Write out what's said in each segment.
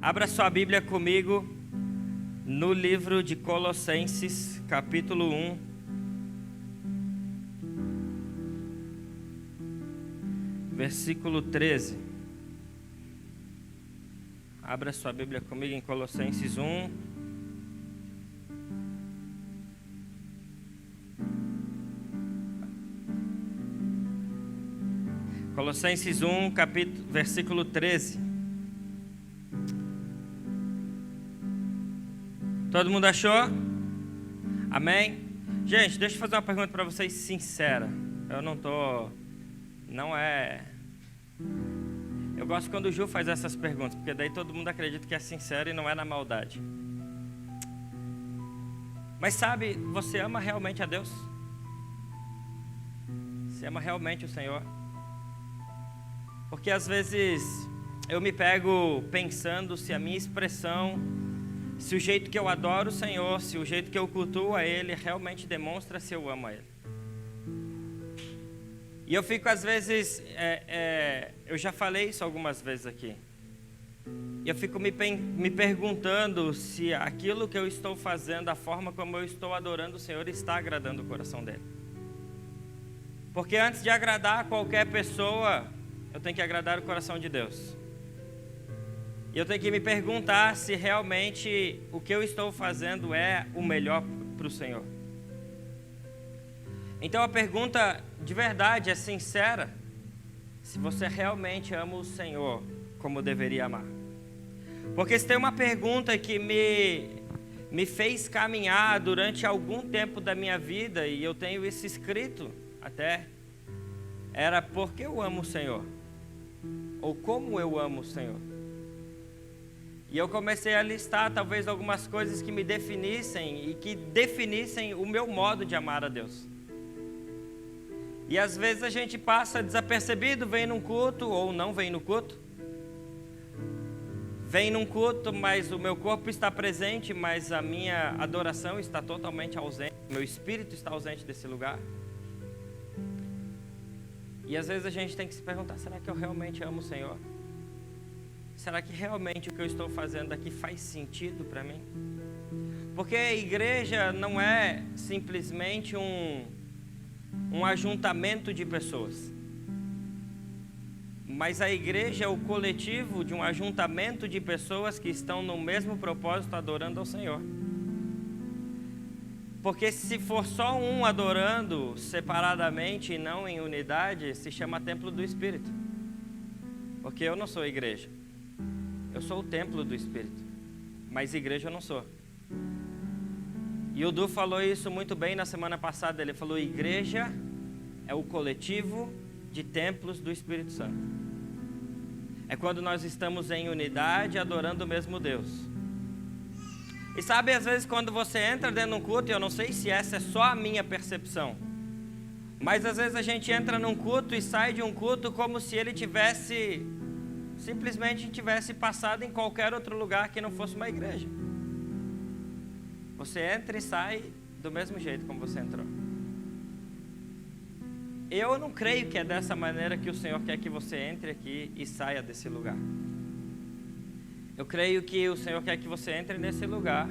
Abra sua Bíblia comigo no livro de Colossenses, capítulo 1. Versículo 13. Abra sua Bíblia comigo em Colossenses 1. Colossenses 1, versículo 13. Todo mundo achou? Amém? Gente, deixa eu fazer uma pergunta para vocês sincera. Eu gosto quando o Ju faz essas perguntas, porque daí todo mundo acredita que é sincero e não é na maldade. Mas sabe, você ama realmente a Deus? Você ama realmente o Senhor? Porque às vezes eu me pego pensando se a minha expressão, se o jeito que eu adoro o Senhor, se o jeito que eu cultuo a Ele realmente demonstra se eu amo a Ele. E eu fico às vezes, eu já falei isso algumas vezes aqui, e eu fico me perguntando se aquilo que eu estou fazendo, a forma como eu estou adorando o Senhor, está agradando o coração dEle. Porque antes de agradar qualquer pessoa, eu tenho que agradar o coração de Deus. E eu tenho que me perguntar se realmente o que eu estou fazendo é o melhor para o Senhor. Então a pergunta de verdade é sincera, se você realmente ama o Senhor como deveria amar. Porque se tem uma pergunta que me fez caminhar durante algum tempo da minha vida, e eu tenho isso escrito até, era por que eu amo o Senhor? Ou como eu amo o Senhor? E eu comecei a listar talvez algumas coisas que me definissem e que definissem o meu modo de amar a Deus. E às vezes a gente passa desapercebido, vem num culto ou não vem no culto. Vem num culto, mas o meu corpo está presente, mas a minha adoração está totalmente ausente. Meu espírito está ausente desse lugar. E às vezes a gente tem que se perguntar, será que eu realmente amo o Senhor? Será que realmente o que eu estou fazendo aqui faz sentido para mim? Porque a igreja não é simplesmente um ajuntamento de pessoas. Mas a igreja é o coletivo de um ajuntamento de pessoas que estão no mesmo propósito adorando ao Senhor. Porque se for só um adorando separadamente e não em unidade, se chama templo do Espírito. Porque eu não sou igreja. Eu sou o templo do Espírito. Mas igreja eu não sou. E o Du falou isso muito bem na semana passada. Ele falou, igreja é o coletivo de templos do Espírito Santo. É quando nós estamos em unidade adorando o mesmo Deus. E sabe, às vezes quando você entra dentro de um culto, e eu não sei se essa é só a minha percepção, mas às vezes a gente entra num culto e sai de um culto como se ele simplesmente tivesse passado em qualquer outro lugar que não fosse uma igreja. Você entra e sai do mesmo jeito como você entrou. Eu não creio que é dessa maneira que o Senhor quer que você entre aqui e saia desse lugar. Eu creio que o Senhor quer que você entre nesse lugar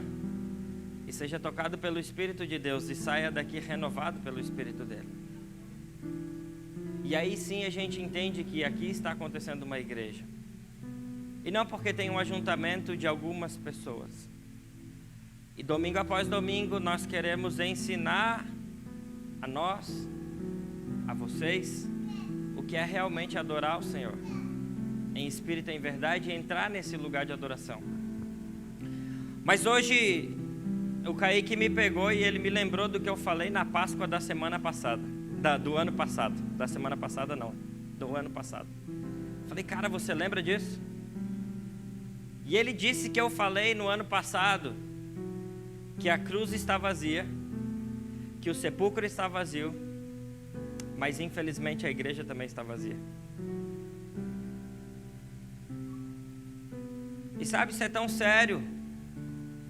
e seja tocado pelo Espírito de Deus e saia daqui renovado pelo Espírito dele. E aí sim a gente entende que aqui está acontecendo uma igreja. E não porque tem um ajuntamento de algumas pessoas. E domingo após domingo nós queremos ensinar a nós, a vocês, o que é realmente adorar o Senhor. Em espírito e em verdade, e entrar nesse lugar de adoração. Mas hoje, o Kaique me pegou e ele me lembrou do que eu falei na Páscoa da semana passada. Do ano passado. Da semana passada não, do ano passado. Falei, cara, você lembra disso? E ele disse que eu falei no ano passado que a cruz está vazia, que o sepulcro está vazio, mas infelizmente a igreja também está vazia. E sabe, isso é tão sério,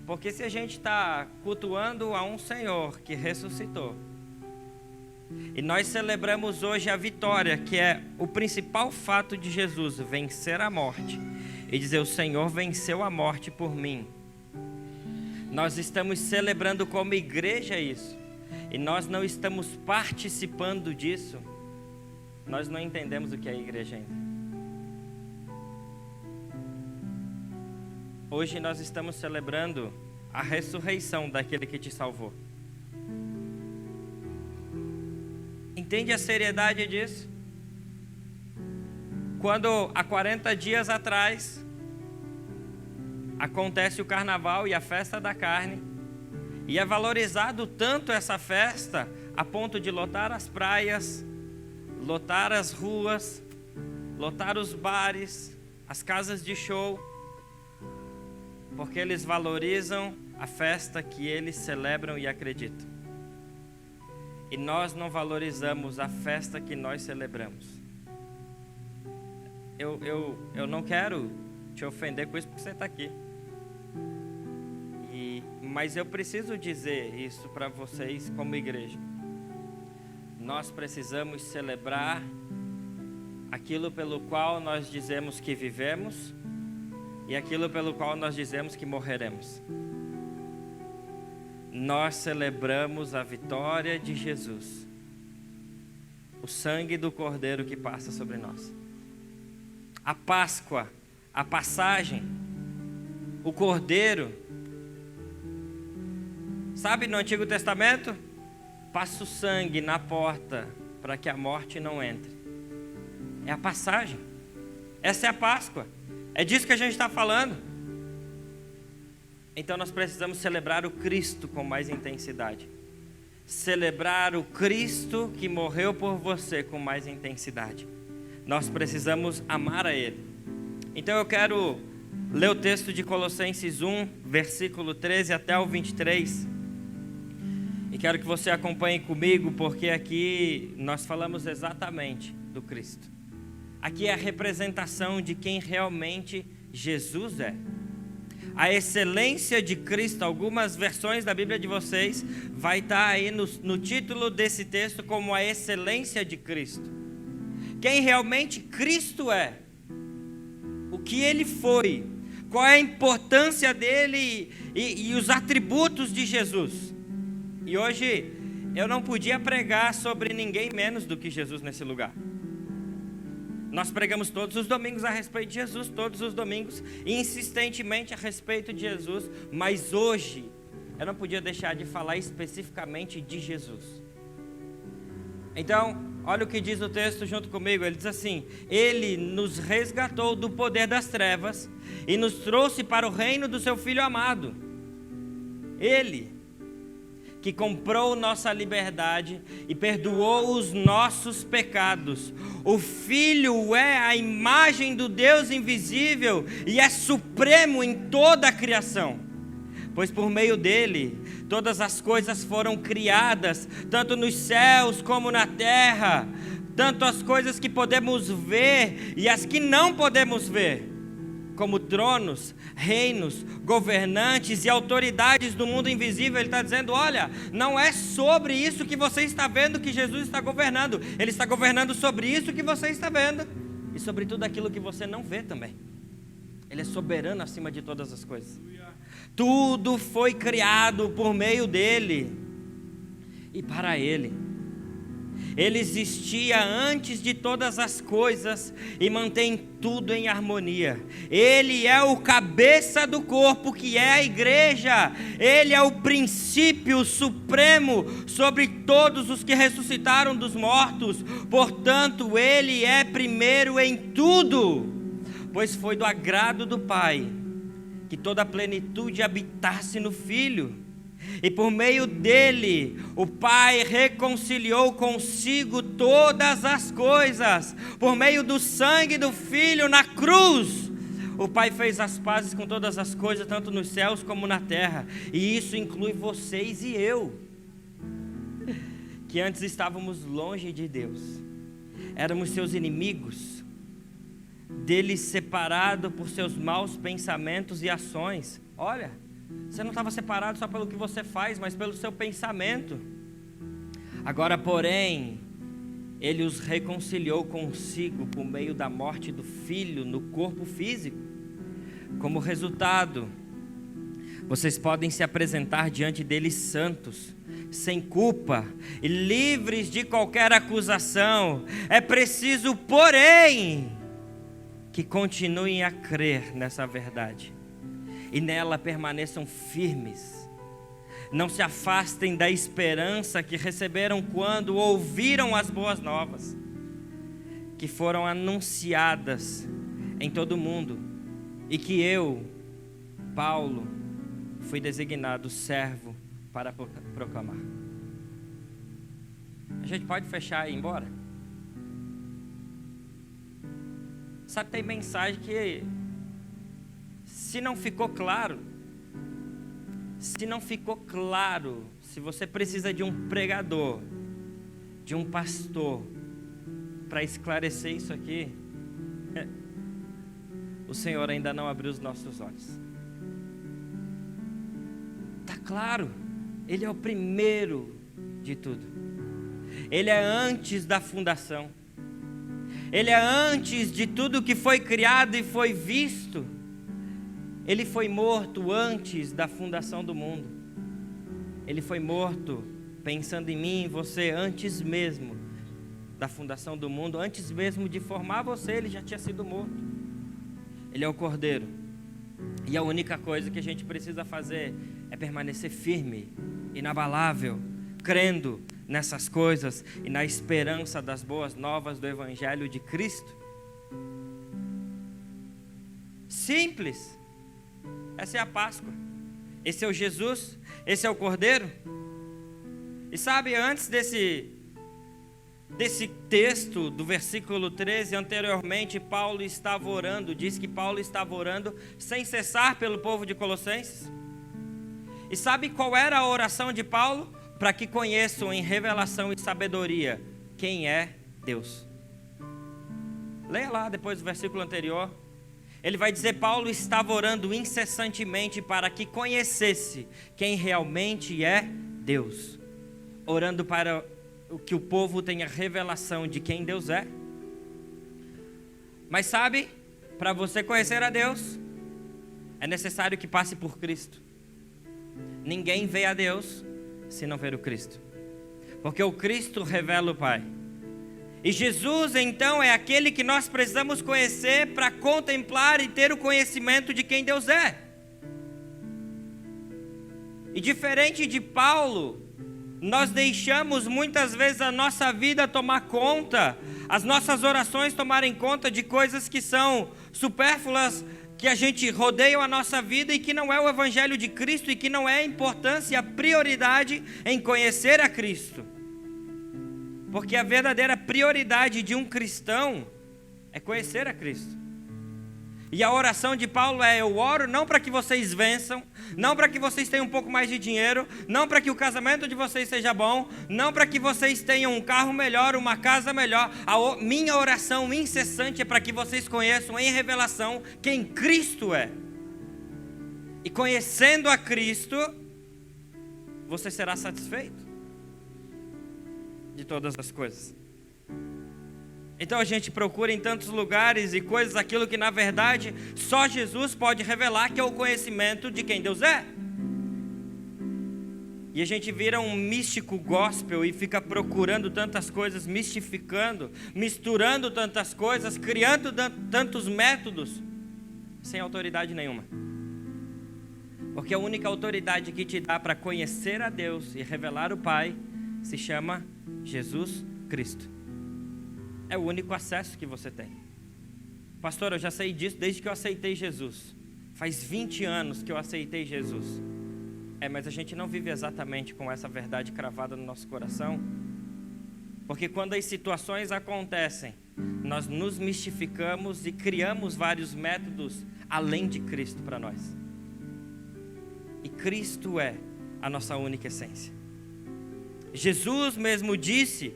porque se a gente está cultuando a um Senhor que ressuscitou, e nós celebramos hoje a vitória, que é o principal fato de Jesus, vencer a morte, e dizer: o Senhor venceu a morte por mim. Nós estamos celebrando como igreja isso, e nós não estamos participando disso, nós não entendemos o que é a igreja ainda. Hoje nós estamos celebrando a ressurreição daquele que te salvou. Entende a seriedade disso? Quando há 40 dias atrás acontece o carnaval e a festa da carne, e é valorizado tanto essa festa a ponto de lotar as praias, lotar as ruas, lotar os bares, as casas de show, porque eles valorizam a festa que eles celebram e acreditam. E nós não valorizamos a festa que nós celebramos. Eu não quero te ofender com isso porque você está aqui. Mas eu preciso dizer isso para vocês como igreja. Nós precisamos celebrar aquilo pelo qual nós dizemos que vivemos e aquilo pelo qual nós dizemos que morreremos. Nós celebramos a vitória de Jesus, o sangue do Cordeiro que passa sobre nós. A Páscoa, a passagem, o Cordeiro. Sabe, no Antigo Testamento, passa o sangue na porta para que a morte não entre. É a passagem. Essa é a Páscoa. É disso que a gente está falando. Então nós precisamos celebrar o Cristo com mais intensidade. Celebrar o Cristo que morreu por você com mais intensidade. Nós precisamos amar a Ele. Então eu quero ler o texto de Colossenses 1, versículo 13 até o 23. E quero que você acompanhe comigo, porque aqui nós falamos exatamente do Cristo. Aqui é a representação de quem realmente Jesus é. A excelência de Cristo, algumas versões da Bíblia de vocês, vai estar aí no título desse texto como a excelência de Cristo. Quem realmente Cristo é, o que Ele foi, qual é a importância dele e os atributos de Jesus. E hoje eu não podia pregar sobre ninguém menos do que Jesus nesse lugar. Nós pregamos todos os domingos a respeito de Jesus, todos os domingos, insistentemente a respeito de Jesus, mas hoje eu não podia deixar de falar especificamente de Jesus. Então, olha o que diz o texto junto comigo, ele diz assim: Ele nos resgatou do poder das trevas e nos trouxe para o reino do seu Filho amado. Ele que comprou nossa liberdade e perdoou os nossos pecados. O Filho é a imagem do Deus invisível e é supremo em toda a criação. Pois por meio dele, todas as coisas foram criadas, tanto nos céus como na terra, tanto as coisas que podemos ver e as que não podemos ver, como tronos, reinos, governantes e autoridades do mundo invisível. Ele está dizendo: olha, não é sobre isso que você está vendo que Jesus está governando. Ele está governando sobre isso que você está vendo e sobre tudo aquilo que você não vê também. Ele é soberano acima de todas as coisas. Tudo foi criado por meio dele e para ele. Ele existia antes de todas as coisas e mantém tudo em harmonia. Ele é o cabeça do corpo, que é a igreja. Ele é o princípio supremo sobre todos os que ressuscitaram dos mortos. Portanto, ele é primeiro em tudo, pois foi do agrado do Pai que toda a plenitude habitasse no Filho. E por meio dele, o Pai reconciliou consigo todas as coisas. Por meio do sangue do Filho na cruz, o Pai fez as pazes com todas as coisas, tanto nos céus como na terra. E isso inclui vocês e eu, que antes estávamos longe de Deus. Éramos seus inimigos, dele separado por seus maus pensamentos e ações. Olha, você não estava separado só pelo que você faz, mas pelo seu pensamento. Agora, porém, ele os reconciliou consigo por meio da morte do Filho no corpo físico, Como resultado, vocês podem se apresentar diante dele santos, sem culpa e livres de qualquer acusação. É preciso, porém, que continuem a crer nessa verdade e nela permaneçam firmes. Não se afastem da esperança que receberam quando ouviram as boas novas, que foram anunciadas em todo o mundo, e que eu, Paulo, fui designado servo para proclamar. A gente pode fechar e ir embora? Sabe, tem mensagem que, se não ficou claro, se você precisa de um pregador, de um pastor, para esclarecer isso aqui, o Senhor ainda não abriu os nossos olhos. Está claro, Ele é o primeiro de tudo. Ele é antes da fundação. Ele é antes de tudo que foi criado e foi visto. Ele foi morto antes da fundação do mundo. Ele foi morto pensando em mim e você antes mesmo da fundação do mundo. Antes mesmo de formar você, Ele já tinha sido morto. Ele é o Cordeiro. E a única coisa que a gente precisa fazer é permanecer firme, inabalável, crendo nessas coisas e na esperança das boas novas do Evangelho de Cristo. Simples. Essa é a Páscoa. Esse é o Jesus. Esse é o Cordeiro. E sabe, antes desse texto do versículo 13, anteriormente Paulo estava orando, diz que Paulo estava orando sem cessar pelo povo de Colossenses. E sabe qual era a oração de Paulo? Para que conheçam em revelação e sabedoria quem é Deus. Leia lá depois do versículo anterior. Ele vai dizer: Paulo estava orando incessantemente para que conhecesse quem realmente é Deus. Orando para que o povo tenha revelação de quem Deus é. Mas sabe, para você conhecer a Deus, é necessário que passe por Cristo. Ninguém vê a Deus se não ver o Cristo, porque o Cristo revela o Pai. E Jesus então é aquele que nós precisamos conhecer para contemplar e ter o conhecimento de quem Deus é. E diferente de Paulo, nós deixamos muitas vezes a nossa vida tomar conta, as nossas orações tomarem conta de coisas que são supérfluas, que a gente rodeia a nossa vida e que não é o Evangelho de Cristo e que não é a importância e a prioridade em conhecer a Cristo. Porque a verdadeira prioridade de um cristão é conhecer a Cristo. E a oração de Paulo é: eu oro não para que vocês vençam, não para que vocês tenham um pouco mais de dinheiro, não para que o casamento de vocês seja bom, não para que vocês tenham um carro melhor, uma casa melhor. Minha oração incessante é para que vocês conheçam em revelação quem Cristo é. E conhecendo a Cristo, você será satisfeito de todas as coisas. Então a gente procura em tantos lugares e coisas aquilo que na verdade só Jesus pode revelar, que é o conhecimento de quem Deus é. E a gente vira um místico gospel e fica procurando tantas coisas, mistificando, misturando tantas coisas, criando tantos métodos, sem autoridade nenhuma. Porque a única autoridade que te dá para conhecer a Deus e revelar o Pai se chama Jesus Cristo. É o único acesso que você tem. Pastor, eu já sei disso desde que eu aceitei Jesus. Faz 20 anos que eu aceitei Jesus. Mas a gente não vive exatamente com essa verdade cravada no nosso coração. Porque quando as situações acontecem, nós nos mistificamos e criamos vários métodos além de Cristo para nós. E Cristo é a nossa única essência. Jesus mesmo disse,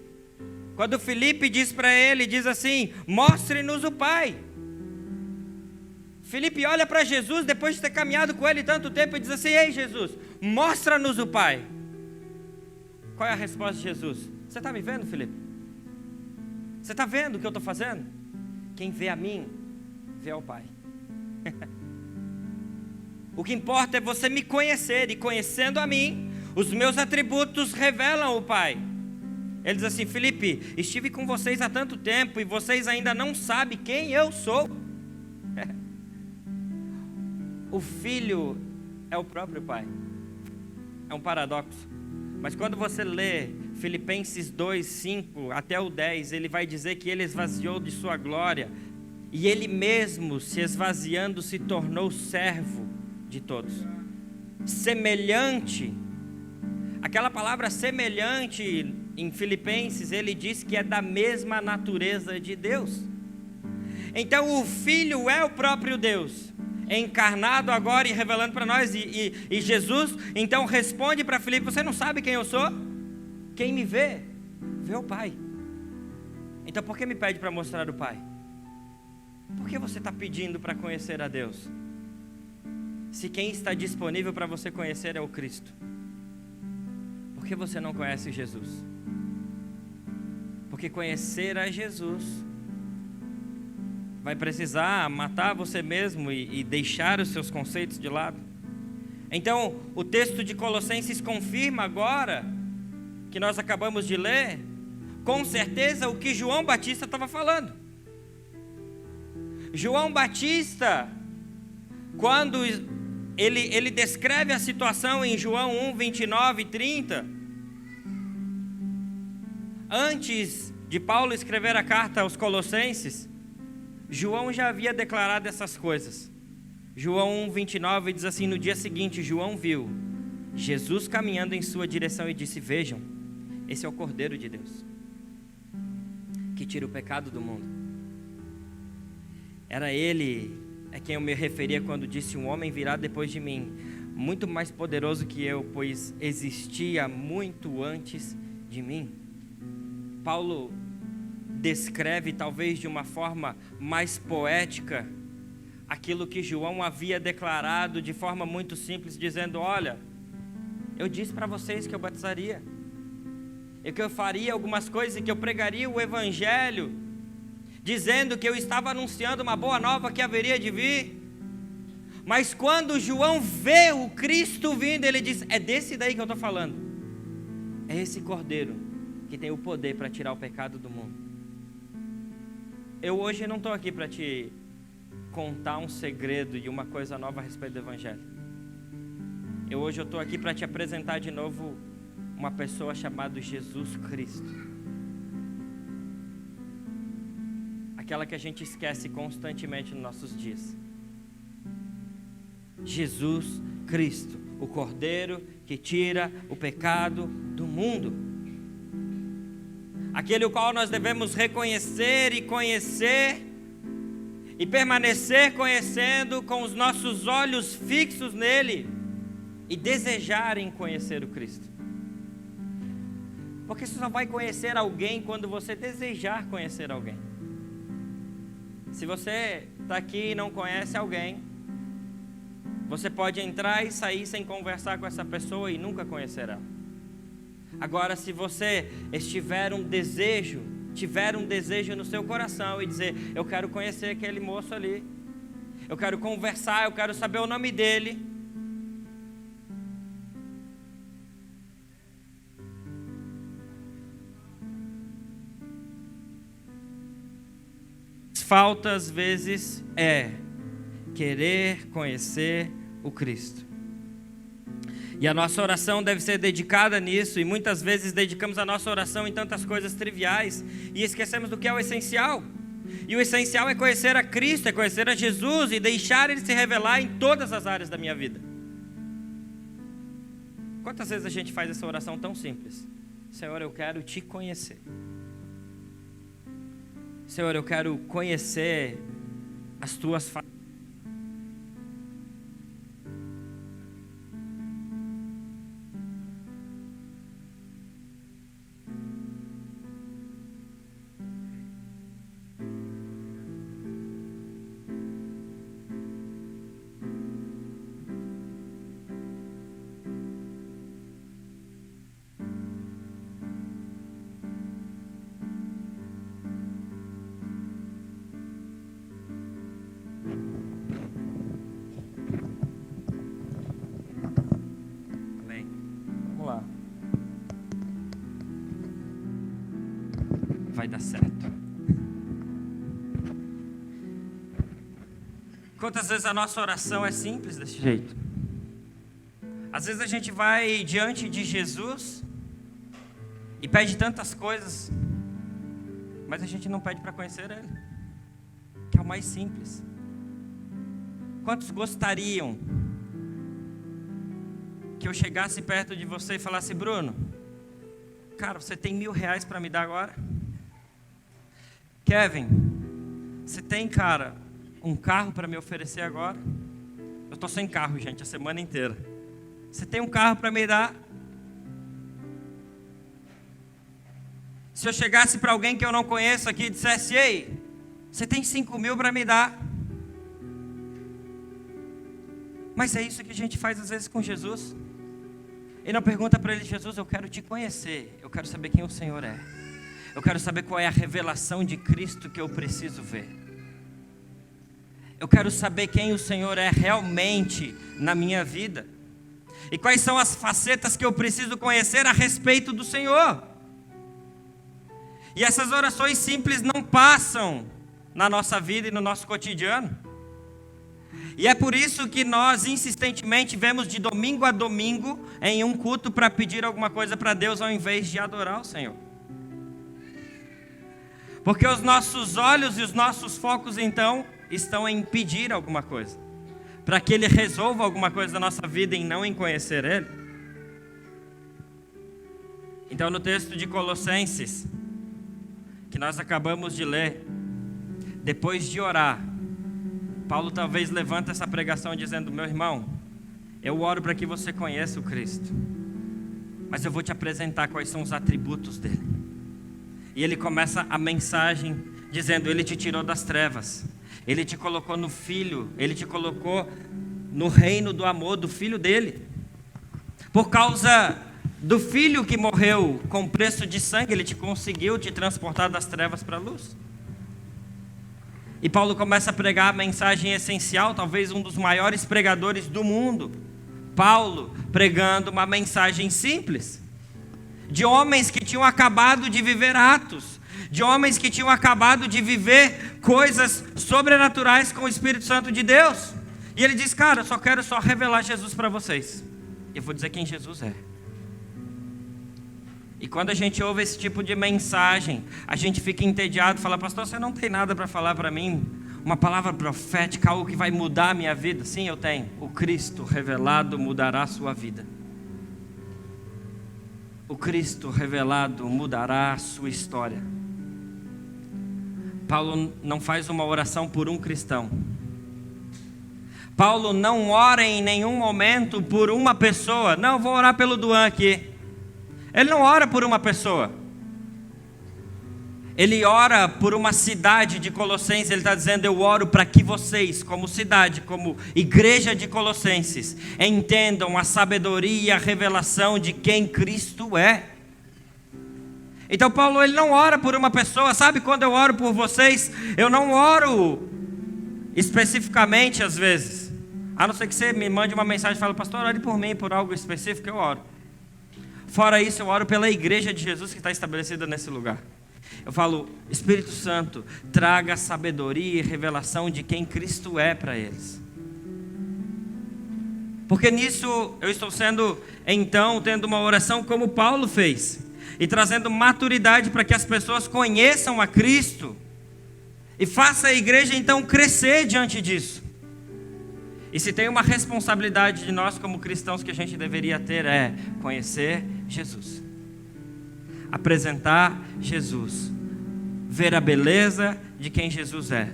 quando Filipe diz para ele, diz assim: mostre-nos o Pai. Filipe olha para Jesus, depois de ter caminhado com ele tanto tempo, e diz assim: ei Jesus, mostra-nos o Pai. Qual é a resposta de Jesus? Você está me vendo, Filipe? Você está vendo o que eu estou fazendo? Quem vê a mim, vê ao Pai. O que importa é você me conhecer, e conhecendo a mim, os meus atributos revelam o Pai. Ele diz assim: Filipe, estive com vocês há tanto tempo e vocês ainda não sabem quem eu sou. O Filho é o próprio Pai. É um paradoxo. Mas quando você lê Filipenses 2, 5 até o 10, ele vai dizer que ele esvaziou de sua glória e ele mesmo, se esvaziando, se tornou servo de todos. Semelhante. Aquela palavra semelhante em Filipenses, ele diz que é da mesma natureza de Deus. Então o Filho é o próprio Deus, encarnado agora e revelando para nós. E Jesus então responde para Filipe: você não sabe quem eu sou? Quem me vê, vê o Pai. Então por que me pede para mostrar o Pai? Por que você está pedindo para conhecer a Deus? Se quem está disponível para você conhecer é o Cristo, por que você não conhece Jesus? Porque conhecer a Jesus vai precisar matar você mesmo e deixar os seus conceitos de lado. Então, o texto de Colossenses confirma agora, que nós acabamos de ler, com certeza o que João Batista estava falando. João Batista, quando ele descreve a situação em João 1, 29 e 30, antes de Paulo escrever a carta aos Colossenses, João já havia declarado essas coisas. João 1, 29 diz assim: no dia seguinte João viu Jesus caminhando em sua direção e disse: vejam, esse é o Cordeiro de Deus, que tira o pecado do mundo. Era ele a quem eu me referia quando disse: um homem virá depois de mim, muito mais poderoso que eu, pois existia muito antes de mim. Paulo descreve, talvez de uma forma mais poética, aquilo que João havia declarado de forma muito simples, dizendo: olha, eu disse para vocês que eu batizaria, e que eu faria algumas coisas, e que eu pregaria o Evangelho, dizendo que eu estava anunciando uma boa nova que haveria de vir. Mas quando João vê o Cristo vindo, ele diz: é desse daí que eu estou falando, é esse Cordeiro que tem o poder para tirar o pecado do mundo. Eu hoje não estou aqui para te contar um segredo e uma coisa nova a respeito do Evangelho. Hoje eu estou aqui para te apresentar de novo uma pessoa chamada Jesus Cristo. Aquela que a gente esquece constantemente nos nossos dias. Jesus Cristo, o Cordeiro que tira o pecado do mundo. Aquele o qual nós devemos reconhecer e conhecer, e permanecer conhecendo com os nossos olhos fixos nele, e desejar em conhecer o Cristo. Porque você só vai conhecer alguém quando você desejar conhecer alguém. Se você está aqui e não conhece alguém, você pode entrar e sair sem conversar com essa pessoa e nunca conhecerá. Agora, se você tiver um desejo no seu coração e dizer: eu quero conhecer aquele moço ali, eu quero conversar, eu quero saber o nome dele, falta às vezes é querer conhecer o Cristo. E a nossa oração deve ser dedicada nisso, e muitas vezes dedicamos a nossa oração em tantas coisas triviais e esquecemos do que é o essencial. E o essencial é conhecer a Cristo, é conhecer a Jesus e deixar Ele se revelar em todas as áreas da minha vida. Quantas vezes a gente faz essa oração tão simples? Senhor, eu quero te conhecer. Senhor, eu quero conhecer as tuas faces. vai dar certo. Quantas vezes a nossa oração é simples desse jeito? Às vezes a gente vai diante de Jesus e pede tantas coisas, mas a gente não pede para conhecer Ele, que é o mais simples. Quantos gostariam que eu chegasse perto de você e falasse: Bruno, cara, você tem R$1.000 para me dar agora? Kevin, você tem, cara, um carro para me oferecer agora? Eu estou sem carro, gente, a semana inteira. Você tem um carro para me dar? Se eu chegasse para alguém que eu não conheço aqui e dissesse: ei, você tem 5.000 para me dar? Mas é isso que a gente faz às vezes com Jesus. E não pergunta para Ele: Jesus, eu quero te conhecer, eu quero saber quem o Senhor é, eu quero saber qual é a revelação de Cristo que eu preciso ver, eu quero saber quem o Senhor é realmente na minha vida, e quais são as facetas que eu preciso conhecer a respeito do Senhor. E essas orações simples não passam na nossa vida e no nosso cotidiano. E é por isso que nós insistentemente vemos de domingo a domingo em um culto para pedir alguma coisa para Deus ao invés de adorar o Senhor. Porque os nossos olhos e os nossos focos então estão em pedir alguma coisa, para que Ele resolva alguma coisa da nossa vida e não em conhecer Ele. Então no texto de Colossenses, que nós acabamos de ler, depois de orar, Paulo talvez levanta essa pregação dizendo: meu irmão, eu oro para que você conheça o Cristo, mas eu vou te apresentar quais são os atributos dele. E ele começa a mensagem dizendo: Ele te tirou das trevas, Ele te colocou no Filho, Ele te colocou no reino do amor do Filho dele. Por causa do Filho que morreu com preço de sangue, Ele conseguiu te transportar das trevas para a luz. E Paulo começa a pregar a mensagem essencial, talvez um dos maiores pregadores do mundo. Paulo pregando uma mensagem simples, de homens que tinham acabado de viver atos, de homens que tinham acabado de viver coisas sobrenaturais com o Espírito Santo de Deus. E ele diz: cara, eu só quero revelar Jesus para vocês. Eu vou dizer quem Jesus é. E quando a gente ouve esse tipo de mensagem, a gente fica entediado, fala: pastor, você não tem nada para falar para mim? Uma palavra profética, algo que vai mudar a minha vida? Sim, eu tenho. O Cristo revelado mudará a sua vida. O Cristo revelado mudará a sua história. Paulo não faz uma oração por um cristão. Paulo não ora em nenhum momento por uma pessoa. Não, vou orar pelo Duan aqui. Ele não ora por uma pessoa. Ele ora por uma cidade de Colossenses. Ele está dizendo: eu oro para que vocês, como cidade, como igreja de Colossenses, entendam a sabedoria e a revelação de quem Cristo é. Então Paulo, ele não ora por uma pessoa. Sabe, quando eu oro por vocês, eu não oro especificamente às vezes, a não ser que você me mande uma mensagem e fale: pastor, ore por mim, por algo específico, eu oro. Fora isso, eu oro pela igreja de Jesus que está estabelecida nesse lugar. Eu falo: Espírito Santo, traga sabedoria e revelação de quem Cristo é para eles. Porque nisso eu estou tendo uma oração como Paulo fez, e trazendo maturidade para que as pessoas conheçam a Cristo, e faça a igreja então crescer diante disso. E se tem uma responsabilidade de nós como cristãos que a gente deveria ter, é conhecer Jesus, apresentar Jesus, ver a beleza de quem Jesus é.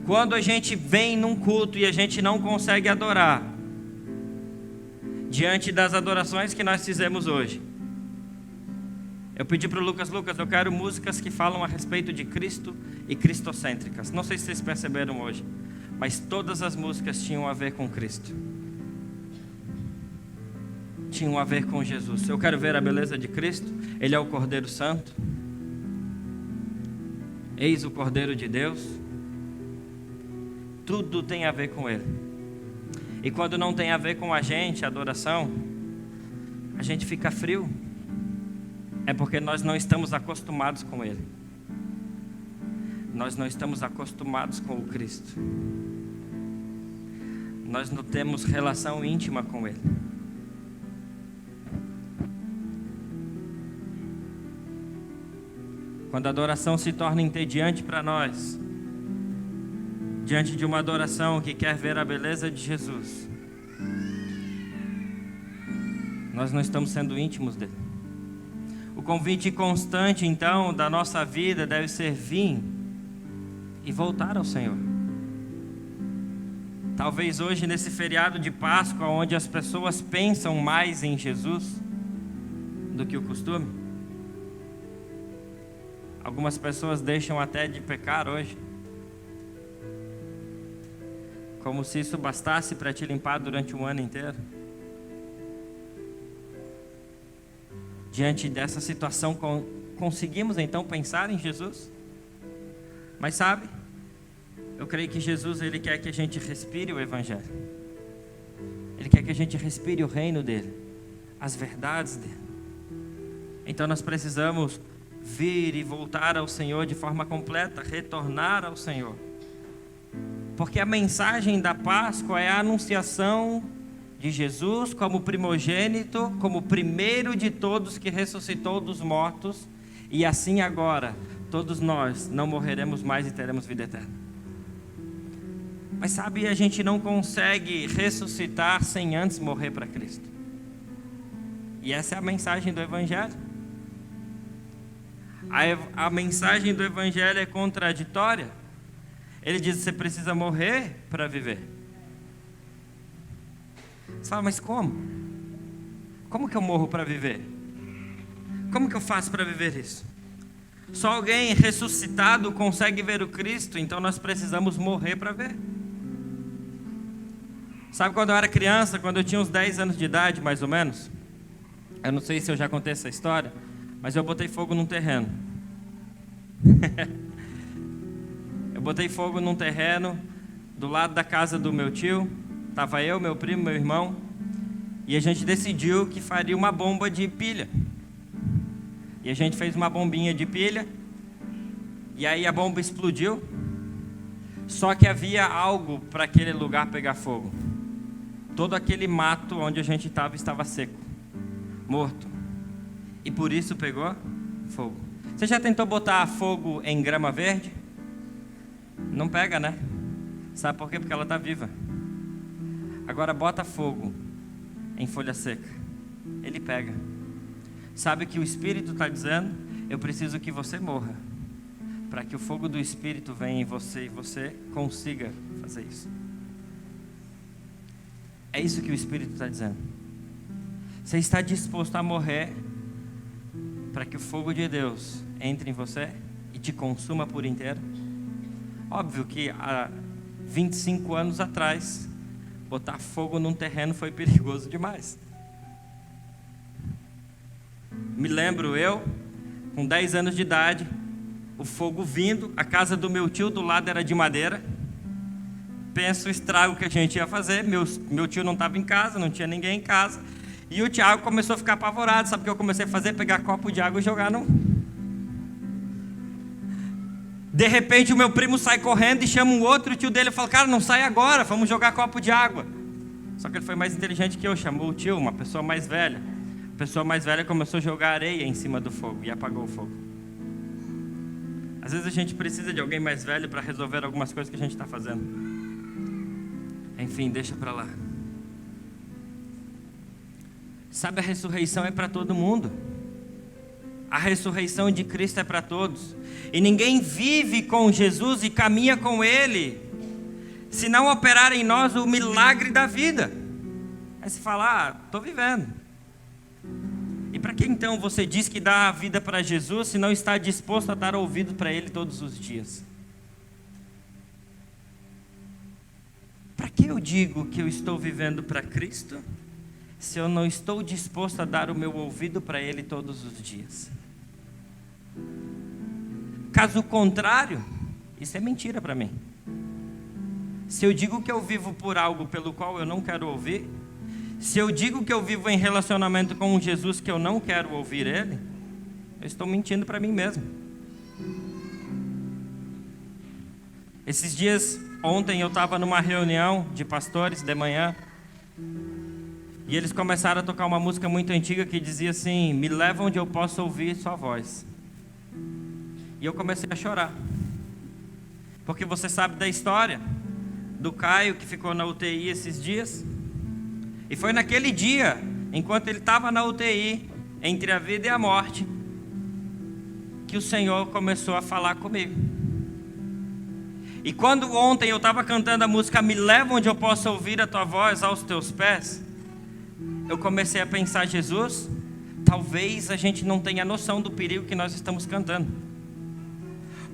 Quando a gente vem num culto e a gente não consegue adorar, diante das adorações que nós fizemos hoje, eu pedi para o Lucas: eu quero músicas que falam a respeito de Cristo e cristocêntricas. Não sei se vocês perceberam hoje, mas todas as músicas tinham a ver com Cristo, tinham a ver com Jesus. Eu quero ver a beleza de Cristo. Ele é o Cordeiro Santo. Eis o Cordeiro de Deus. Tudo tem a ver com Ele. E quando não tem a ver com a adoração, a gente fica frio. é porque nós não estamos acostumados com Ele. Nós não estamos acostumados com o Cristo. Nós não temos relação íntima com Ele. Quando a adoração se torna entediante para nós, diante de uma adoração que quer ver a beleza de Jesus, nós não estamos sendo íntimos dele. O convite constante, então, da nossa vida deve ser vir e voltar ao Senhor. Talvez hoje, nesse feriado de Páscoa, onde as pessoas pensam mais em Jesus do que o costume, algumas pessoas deixam até de pecar hoje, como se isso bastasse para te limpar durante um ano inteiro. Diante dessa situação, conseguimos então pensar em Jesus? Mas sabe, eu creio que Jesus, Ele quer que a gente respire o Evangelho. Ele quer que a gente respire o reino dEle, as verdades dEle. Então nós precisamos vir e voltar ao Senhor de forma completa, retornar ao Senhor. Porque a mensagem da Páscoa é a anunciação de Jesus como primogênito, como primeiro de todos que ressuscitou dos mortos, e assim agora todos nós não morreremos mais e teremos vida eterna. Mas sabe, a gente não consegue ressuscitar sem antes morrer para Cristo. E essa é a mensagem do Evangelho. A mensagem do Evangelho é contraditória. Ele diz que você precisa morrer para viver. Você fala, mas como? Como que eu morro para viver? Como que eu faço para viver isso? Só alguém ressuscitado consegue ver o Cristo, então nós precisamos morrer para ver. Sabe quando eu era criança, quando eu tinha uns 10 anos de idade, mais ou menos? Eu não sei se eu já contei essa história, mas eu botei fogo num terreno. Eu botei fogo num terreno do lado da casa do meu tio. Estava eu, meu primo, meu irmão, e a gente decidiu que faria uma bomba de pilha. E a gente fez uma bombinha de pilha, e aí a bomba explodiu. Só que havia algo para aquele lugar pegar fogo. Todo aquele mato onde a gente estava seco, morto. E por isso pegou fogo. Você já tentou botar fogo em grama verde? Não pega, né? Sabe por quê? Porque ela está viva. Agora bota fogo em folha seca, ele pega. Sabe o que o Espírito está dizendo? Eu preciso que você morra, para que o fogo do Espírito venha em você e você consiga fazer isso. É isso que o Espírito está dizendo. Você está disposto a morrer para que o fogo de Deus entre em você e te consuma por inteiro? Óbvio que há 25 anos atrás, botar fogo num terreno foi perigoso demais. Me lembro eu, com 10 anos de idade, o fogo vindo, a casa do meu tio do lado era de madeira. Penso o estrago que a gente ia fazer. Meu tio não estava em casa, não tinha ninguém em casa. E o Tiago começou a ficar apavorado. Sabe o que eu comecei a fazer? Pegar copo de água e jogar no... De repente o meu primo sai correndo e chama um outro tio dele e fala, cara, não sai agora, vamos jogar copo de água. Só que ele foi mais inteligente que eu, chamou o tio, uma pessoa mais velha. A pessoa mais velha começou a jogar areia em cima do fogo e apagou o fogo. Às vezes a gente precisa de alguém mais velho para resolver algumas coisas que a gente está fazendo. Enfim, deixa para lá. Sabe, a ressurreição é para todo mundo. A ressurreição de Cristo é para todos. E ninguém vive com Jesus e caminha com Ele se não operar em nós o milagre da vida. Aí você fala, estou vivendo. E para que então você diz que dá a vida para Jesus se não está disposto a dar ouvido para Ele todos os dias? Para que eu digo que eu estou vivendo para Cristo se eu não estou disposto a dar o meu ouvido para Ele todos os dias? Caso contrário, isso é mentira para mim. Se eu digo que eu vivo por algo pelo qual eu não quero ouvir, se eu digo que eu vivo em relacionamento com um Jesus que eu não quero ouvir Ele, Eu estou mentindo para mim mesmo. Esses dias, ontem eu estava numa reunião de pastores de manhã, e eles começaram a tocar uma música muito antiga que dizia assim: me leva onde eu possa ouvir sua voz. E eu comecei a chorar, porque você sabe da história do Caio que ficou na UTI esses dias. E foi naquele dia, enquanto ele estava na UTI, entre a vida e a morte, que o Senhor começou a falar comigo. E quando ontem eu estava cantando a música Me leva onde eu possa ouvir a tua voz aos teus pés, eu comecei a pensar: Jesus, talvez a gente não tenha noção do perigo que nós estamos cantando.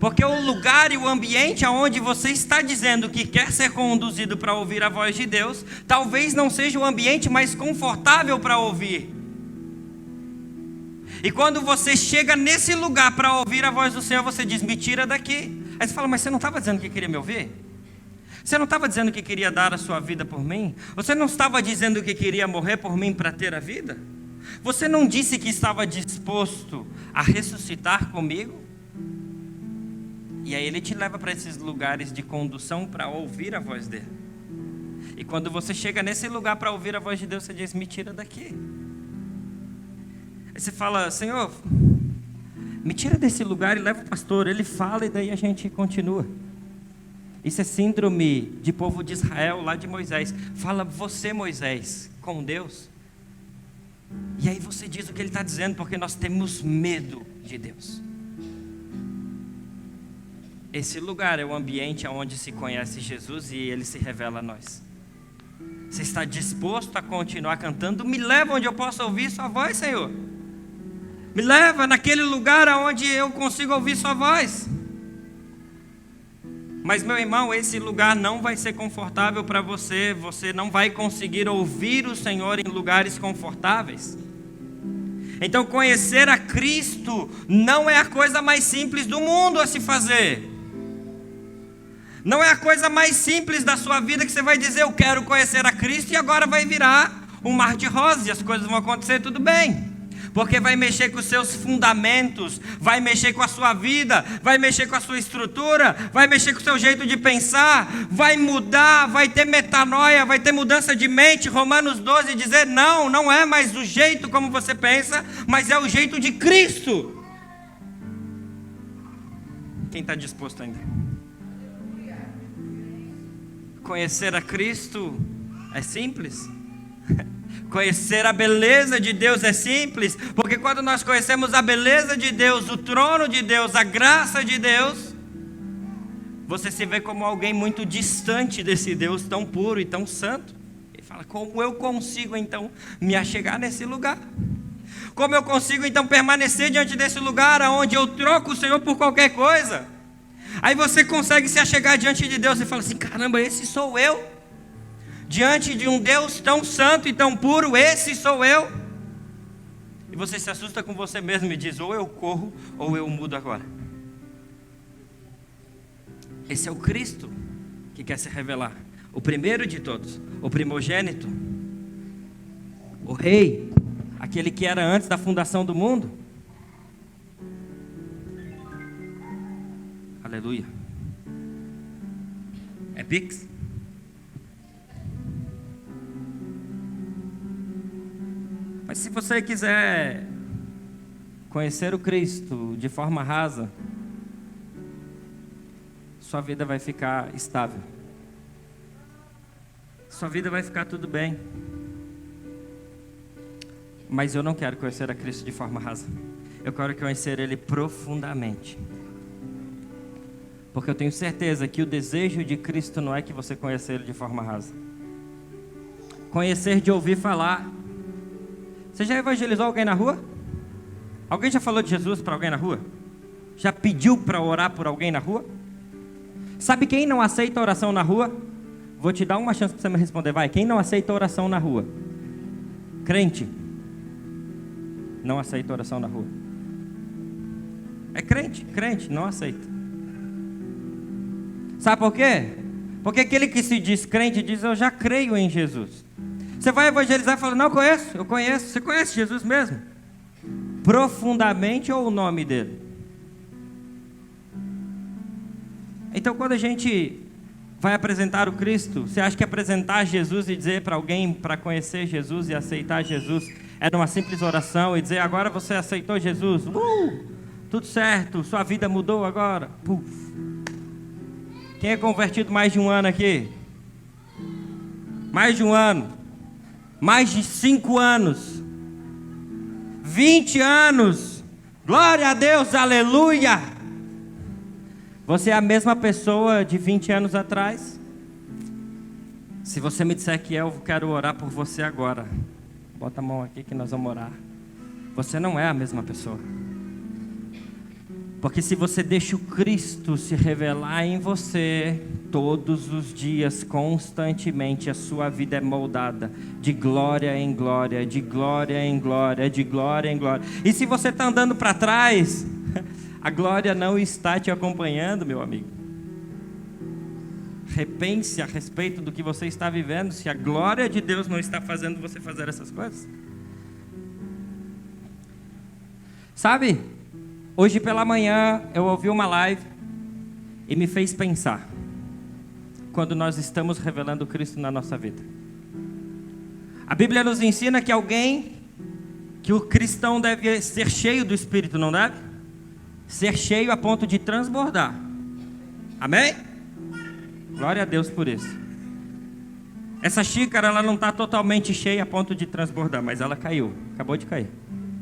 Porque o lugar e o ambiente aonde você está dizendo que quer ser conduzido para ouvir a voz de Deus, talvez não seja o ambiente mais confortável para ouvir. E quando você chega nesse lugar para ouvir a voz do Senhor, você diz: me tira daqui. Aí você fala: mas você não estava dizendo que queria me ouvir? Você não estava dizendo que queria dar a sua vida por mim? Você não estava dizendo que queria morrer por mim para ter a vida? Você não disse que estava disposto a ressuscitar comigo? E aí ele te leva para esses lugares de condução para ouvir a voz dele. E quando você chega nesse lugar para ouvir a voz de Deus, você diz: me tira daqui. Aí você fala: Senhor, me tira desse lugar e leva o pastor. Ele fala e daí a gente continua. Isso é síndrome de povo de Israel, lá de Moisés. Fala você, Moisés, com Deus. E aí você diz o que ele está dizendo, porque nós temos medo de Deus. Esse lugar é o ambiente onde se conhece Jesus e Ele se revela a nós. Você está disposto a continuar cantando? Me leva onde eu possa ouvir sua voz, Senhor. Me leva naquele lugar onde eu consigo ouvir sua voz. Mas, meu irmão, esse lugar não vai ser confortável para você. Você não vai conseguir ouvir o Senhor em lugares confortáveis. Então, conhecer a Cristo não é a coisa mais simples do mundo a se fazer. Não é a coisa mais simples da sua vida que você vai dizer: eu quero conhecer a Cristo, e agora vai virar um mar de rosas e as coisas vão acontecer tudo bem. Porque vai mexer com os seus fundamentos, vai mexer com a sua vida, vai mexer com a sua estrutura, vai mexer com o seu jeito de pensar, vai mudar, vai ter metanoia, vai ter mudança de mente. Romanos 12 dizer: não, não é mais do jeito como você pensa, mas é o jeito de Cristo. Quem está disposto ainda? Conhecer a Cristo é simples. Conhecer a beleza de Deus é simples, porque quando nós conhecemos a beleza de Deus, o trono de Deus, a graça de Deus, você se vê como alguém muito distante desse Deus tão puro e tão santo. E fala: como eu consigo então me achegar nesse lugar? Como eu consigo então permanecer diante desse lugar onde eu troco o Senhor por qualquer coisa? Aí você consegue se achegar diante de Deus e fala assim: caramba, esse sou eu. Diante de um Deus tão santo e tão puro, esse sou eu. E você se assusta com você mesmo e diz: ou eu corro ou eu mudo agora. Esse é o Cristo que quer se revelar. O primeiro de todos, o primogênito, o rei, aquele que era antes da fundação do mundo. Aleluia. É Pix? Mas se você quiser conhecer o Cristo de forma rasa, sua vida vai ficar estável. Sua vida vai ficar tudo bem. Mas eu não quero conhecer a Cristo de forma rasa. Eu quero conhecer Ele profundamente. Porque eu tenho certeza que o desejo de Cristo não é que você conheça Ele de forma rasa. Conhecer de ouvir falar. Você já evangelizou alguém na rua? Alguém já falou de Jesus para alguém na rua? Já pediu para orar por alguém na rua? Sabe quem não aceita oração na rua? Vou te dar uma chance para você me responder, vai. Quem não aceita oração na rua? Crente. Não aceita oração na rua. É crente, não aceita. Sabe por quê? Porque aquele que se diz crente diz: eu já creio em Jesus. Você vai evangelizar e fala: não, eu conheço. Você conhece Jesus mesmo? profundamente ou o nome dele? Então, quando a gente vai apresentar o Cristo, você acha que apresentar Jesus e dizer para alguém para conhecer Jesus e aceitar Jesus é uma simples oração e dizer: agora você aceitou Jesus, tudo certo, sua vida mudou agora? Puf. Quem é convertido mais de um ano aqui? Mais de um ano? Mais de 5 anos? 20 anos? Glória a Deus, aleluia! Você é a mesma pessoa de 20 anos atrás? Se você me disser que eu quero orar por você agora, bota a mão aqui que nós vamos orar. Você não é a mesma pessoa. Porque se você deixa o Cristo se revelar em você, todos os dias, constantemente, a sua vida é moldada de glória em glória, de glória em glória, de glória em glória. E se você está andando para trás, a glória não está te acompanhando, meu amigo. Repense a respeito do que você está vivendo, se a glória de Deus não está fazendo você fazer essas coisas. Sabe, hoje pela manhã eu ouvi uma live e me fez pensar, quando nós estamos revelando Cristo na nossa vida. A Bíblia nos ensina que que o cristão deve ser cheio do Espírito, não deve? Ser cheio a ponto de transbordar. Amém? Glória a Deus por isso. Essa xícara ela não está totalmente cheia a ponto de transbordar, mas ela caiu, acabou de cair.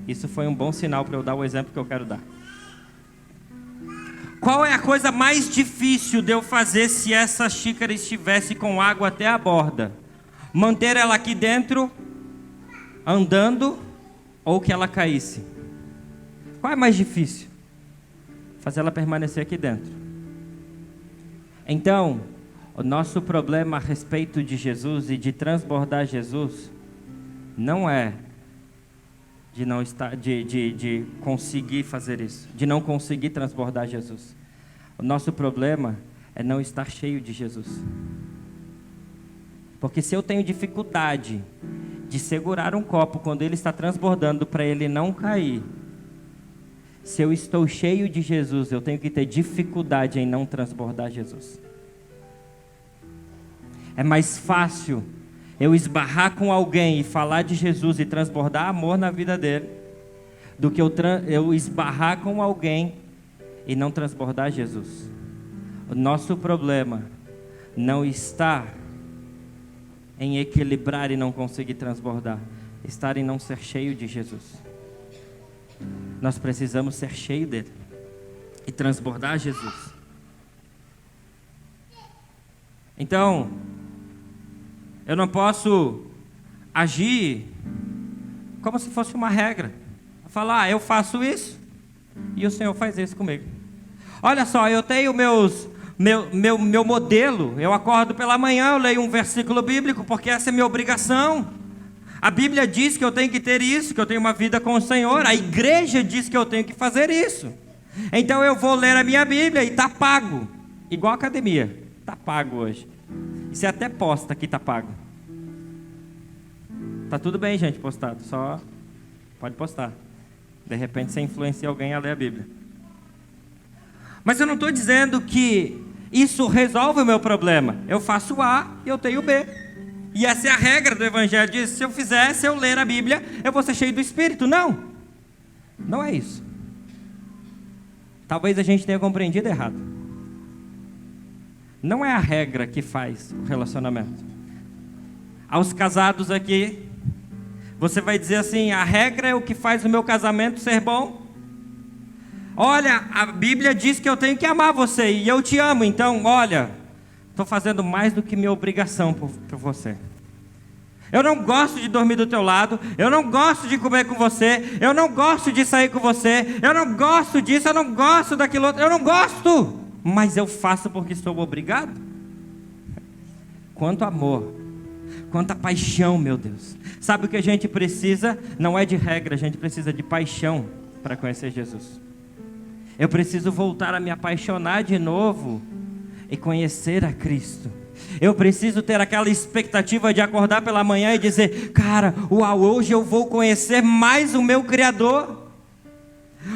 Isso foi um bom sinal para eu dar o exemplo que eu quero dar. Qual é a coisa mais difícil de eu fazer se essa xícara estivesse com água até a borda? Manter ela aqui dentro, andando, ou que ela caísse? Qual é mais difícil? Fazer ela permanecer aqui dentro. Então, o nosso problema a respeito de Jesus e de transbordar Jesus não é de não estar, de conseguir fazer isso, de não conseguir transbordar Jesus. O nosso problema é não estar cheio de Jesus. Porque se eu tenho dificuldade de segurar um copo quando ele está transbordando para ele não cair, se eu estou cheio de Jesus, eu tenho que ter dificuldade em não transbordar Jesus. É mais fácil eu esbarrar com alguém e falar de Jesus e transbordar amor na vida dele, do que eu esbarrar com alguém e não transbordar Jesus. O nosso problema não está em equilibrar e não conseguir transbordar, está em não ser cheio de Jesus. Nós precisamos ser cheio dele e transbordar Jesus. Então, eu não posso agir como se fosse uma regra. Falar, eu faço isso e o Senhor faz isso comigo. Olha só, eu tenho meu modelo. Eu acordo pela manhã, eu leio um versículo bíblico, porque essa é minha obrigação. A Bíblia diz que eu tenho que ter isso, que eu tenho uma vida com o Senhor. A igreja diz que eu tenho que fazer isso. Então eu vou ler a minha Bíblia e está pago. Igual a academia, está pago hoje. E você até posta que está pago. Tá tudo bem, gente, postado. Só pode postar. De repente você influencia alguém a ler a Bíblia. Mas eu não estou dizendo que isso resolve o meu problema. Eu faço A e eu tenho B. E essa é a regra do Evangelho. Diz, se eu ler a Bíblia, eu vou ser cheio do Espírito. Não. Não é isso. Talvez a gente tenha compreendido errado. Não é a regra que faz o relacionamento. Aos casados aqui, você vai dizer assim, a regra é o que faz o meu casamento ser bom? Olha, a Bíblia diz que eu tenho que amar você e eu te amo, então, olha, estou fazendo mais do que minha obrigação por você. Eu não gosto de dormir do teu lado, eu não gosto de comer com você, eu não gosto de sair com você, eu não gosto disso, eu não gosto daquilo outro, eu não gosto, mas eu faço porque sou obrigado. Quanto amor, quanta paixão, meu Deus. Sabe o que a gente precisa? Não é de regra, a gente precisa de paixão para conhecer Jesus. Eu preciso voltar a me apaixonar de novo e conhecer a Cristo. Eu preciso ter aquela expectativa de acordar pela manhã e dizer, cara, uau, hoje eu vou conhecer mais o meu Criador.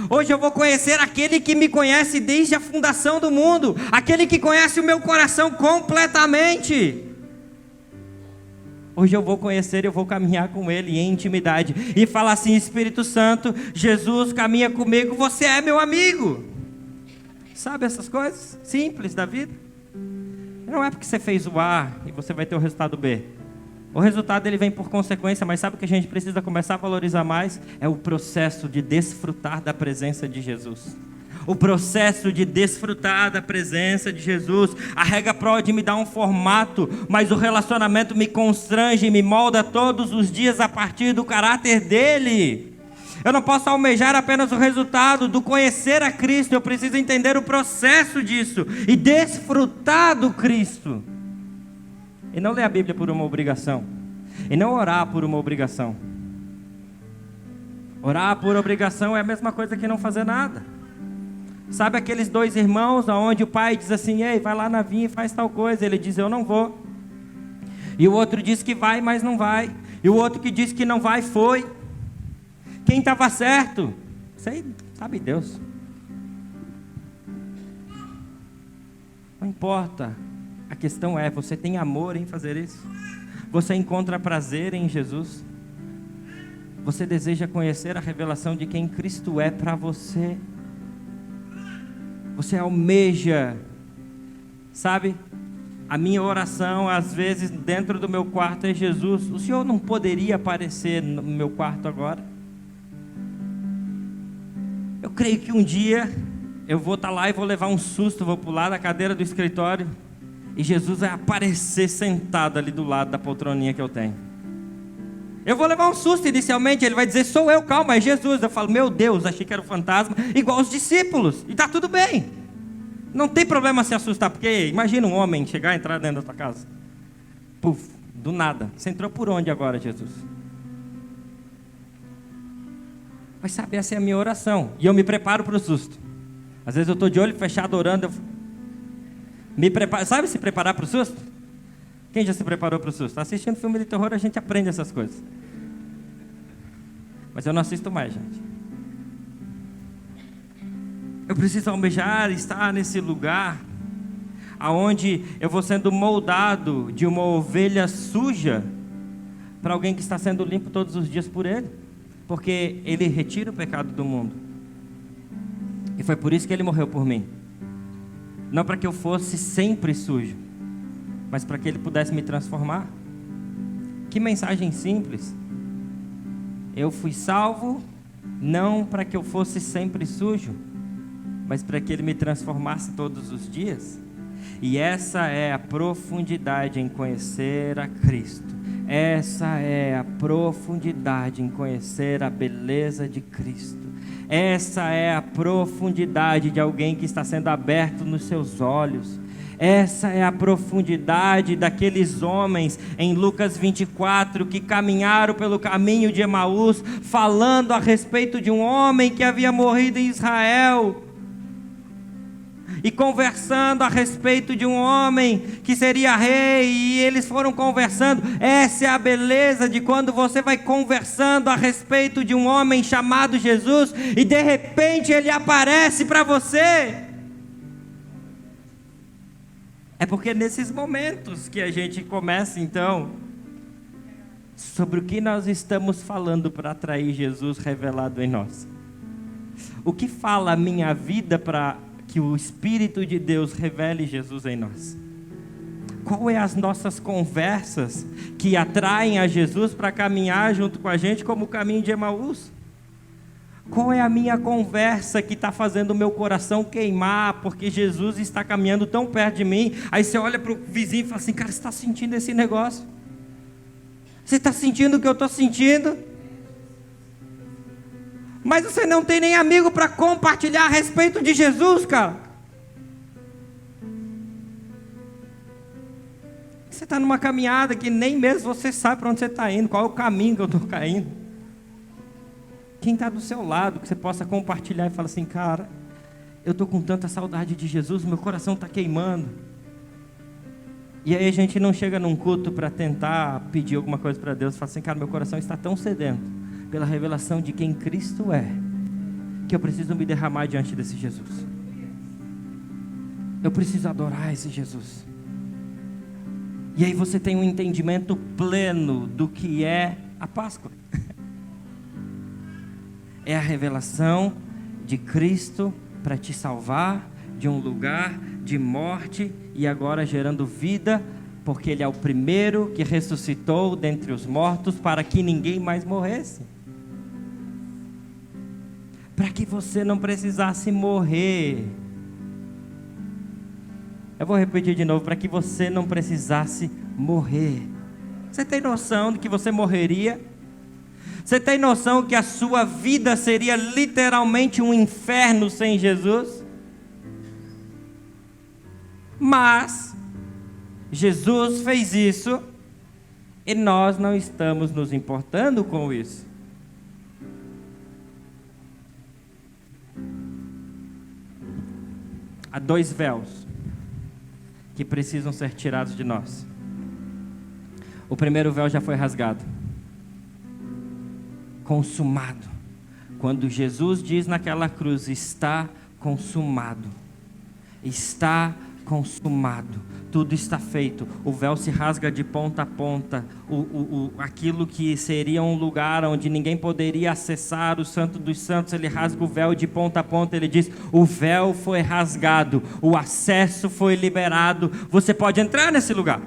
Hoje eu vou conhecer aquele que me conhece desde a fundação do mundo, aquele que conhece o meu coração completamente. Hoje eu vou conhecer, eu vou caminhar com Ele em intimidade e falar assim: Espírito Santo, Jesus caminha comigo, você é meu amigo. Sabe essas coisas simples da vida? Não é porque você fez o A e você vai ter o resultado B. O resultado ele vem por consequência, mas sabe o que a gente precisa começar a valorizar mais? É o processo de desfrutar da presença de Jesus. O processo de desfrutar da presença de Jesus. A regra pode me dar um formato, mas o relacionamento me constrange e me molda todos os dias a partir do caráter dele. Eu não posso almejar apenas o resultado do conhecer a Cristo, eu preciso entender o processo disso e desfrutar do Cristo. E não ler a Bíblia por uma obrigação, e não orar por uma obrigação. Orar por obrigação é a mesma coisa que não fazer nada. Sabe aqueles dois irmãos onde o pai diz assim: ei, vai lá na vinha e faz tal coisa. Ele diz: eu não vou. E o outro diz que vai, mas não vai. E o outro que diz que não vai, foi. Quem estava certo? Isso aí sabe Deus. Não importa. A questão é, você tem amor em fazer isso? Você encontra prazer em Jesus? Você deseja conhecer a revelação de quem Cristo é para você? Você almeja, sabe? A minha oração, às vezes, dentro do meu quarto é: Jesus, o Senhor não poderia aparecer no meu quarto agora? Eu creio que um dia eu vou estar lá e vou levar um susto, vou pular da cadeira do escritório e Jesus vai aparecer sentado ali do lado da poltroninha que eu tenho. Eu vou levar um susto inicialmente, ele vai dizer: sou eu, calma, é Jesus. Eu falo: meu Deus, achei que era um fantasma, igual os discípulos, e está tudo bem. Não tem problema se assustar, porque imagina um homem chegar e entrar dentro da tua casa. Puf, do nada. Você entrou por onde agora, Jesus? Mas sabe, essa é a minha oração, e eu me preparo para o susto. Às vezes eu estou de olho fechado orando, eu me preparo. Sabe se preparar para o susto? Quem já se preparou para o susto? Assistindo filme de terror a gente aprende essas coisas. Mas eu não assisto mais, gente. Eu preciso almejar estar nesse lugar aonde eu vou sendo moldado de uma ovelha suja para alguém que está sendo limpo todos os dias por Ele, porque Ele retira o pecado do mundo. E foi por isso que Ele morreu por mim. Não para que eu fosse sempre sujo, mas para que Ele pudesse me transformar. Que mensagem simples. Eu fui salvo não para que eu fosse sempre sujo, mas para que Ele me transformasse todos os dias. E essa é a profundidade em conhecer a Cristo. Essa é a profundidade em conhecer a beleza de Cristo. Essa é a profundidade de alguém que está sendo aberto nos seus olhos. Essa é a profundidade daqueles homens em Lucas 24 que caminharam pelo caminho de Emaús, falando a respeito de um homem que havia morrido em Israel, e conversando a respeito de um homem que seria rei, e eles foram conversando. Essa é a beleza de quando você vai conversando a respeito de um homem chamado Jesus, e de repente ele aparece para você. É porque nesses momentos que a gente começa então, sobre o que nós estamos falando para atrair Jesus revelado em nós. O que fala a minha vida para que o Espírito de Deus revele Jesus em nós? Qual é as nossas conversas que atraem a Jesus para caminhar junto com a gente como o caminho de Emaús? Qual é a minha conversa que está fazendo o meu coração queimar, porque Jesus está caminhando tão perto de mim? Aí você olha para o vizinho e fala assim: cara, você está sentindo esse negócio? Você está sentindo o que eu estou sentindo? Mas você não tem nem amigo para compartilhar a respeito de Jesus, cara. Você está numa caminhada que nem mesmo você sabe para onde você está indo, qual é o caminho que eu estou caindo. Quem está do seu lado, que você possa compartilhar e falar assim: cara, eu estou com tanta saudade de Jesus, meu coração está queimando. E aí a gente não chega num culto para tentar pedir alguma coisa para Deus, fala assim: cara, meu coração está tão sedento pela revelação de quem Cristo é, que eu preciso me derramar diante desse Jesus. Eu preciso adorar esse Jesus. E aí você tem um entendimento pleno do que é a Páscoa. É a revelação de Cristo para te salvar de um lugar de morte e agora gerando vida, porque Ele é o primeiro que ressuscitou dentre os mortos para que ninguém mais morresse. Para que você não precisasse morrer. Eu vou repetir de novo, para que você não precisasse morrer. Você tem noção de que você morreria? Você tem noção que a sua vida seria literalmente um inferno sem Jesus? Mas Jesus fez isso e nós não estamos nos importando com isso. Há 2 véus que precisam ser tirados de nós. O primeiro véu já foi rasgado. Consumado. Quando Jesus diz naquela cruz, está consumado. Está consumado. Tudo está feito. O véu se rasga de ponta a ponta. Aquilo que seria um lugar onde ninguém poderia acessar o Santo dos Santos, ele rasga o véu de ponta a ponta. Ele diz, o véu foi rasgado, o acesso foi liberado, você pode entrar nesse lugar.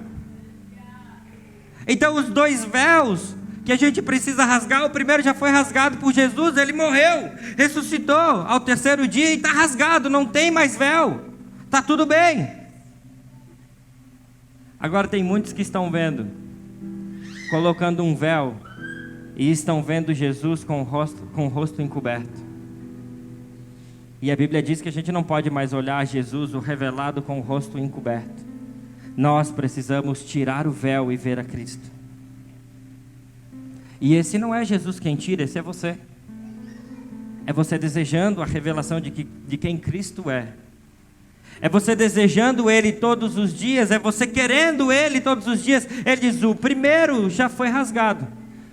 Então os 2 véus que a gente precisa rasgar, o primeiro já foi rasgado por Jesus, ele morreu, ressuscitou ao 3º dia e está rasgado, não tem mais véu, está tudo bem. Agora tem muitos que estão vendo, colocando um véu, e estão vendo Jesus com o rosto encoberto. E a Bíblia diz que a gente não pode mais olhar Jesus, o revelado, com o rosto encoberto. Nós precisamos tirar o véu e ver a Cristo. E esse não é Jesus quem tira, esse é você. É você desejando a revelação de quem Cristo é. É você desejando Ele todos os dias, é você querendo Ele todos os dias. Ele diz, o primeiro já foi rasgado.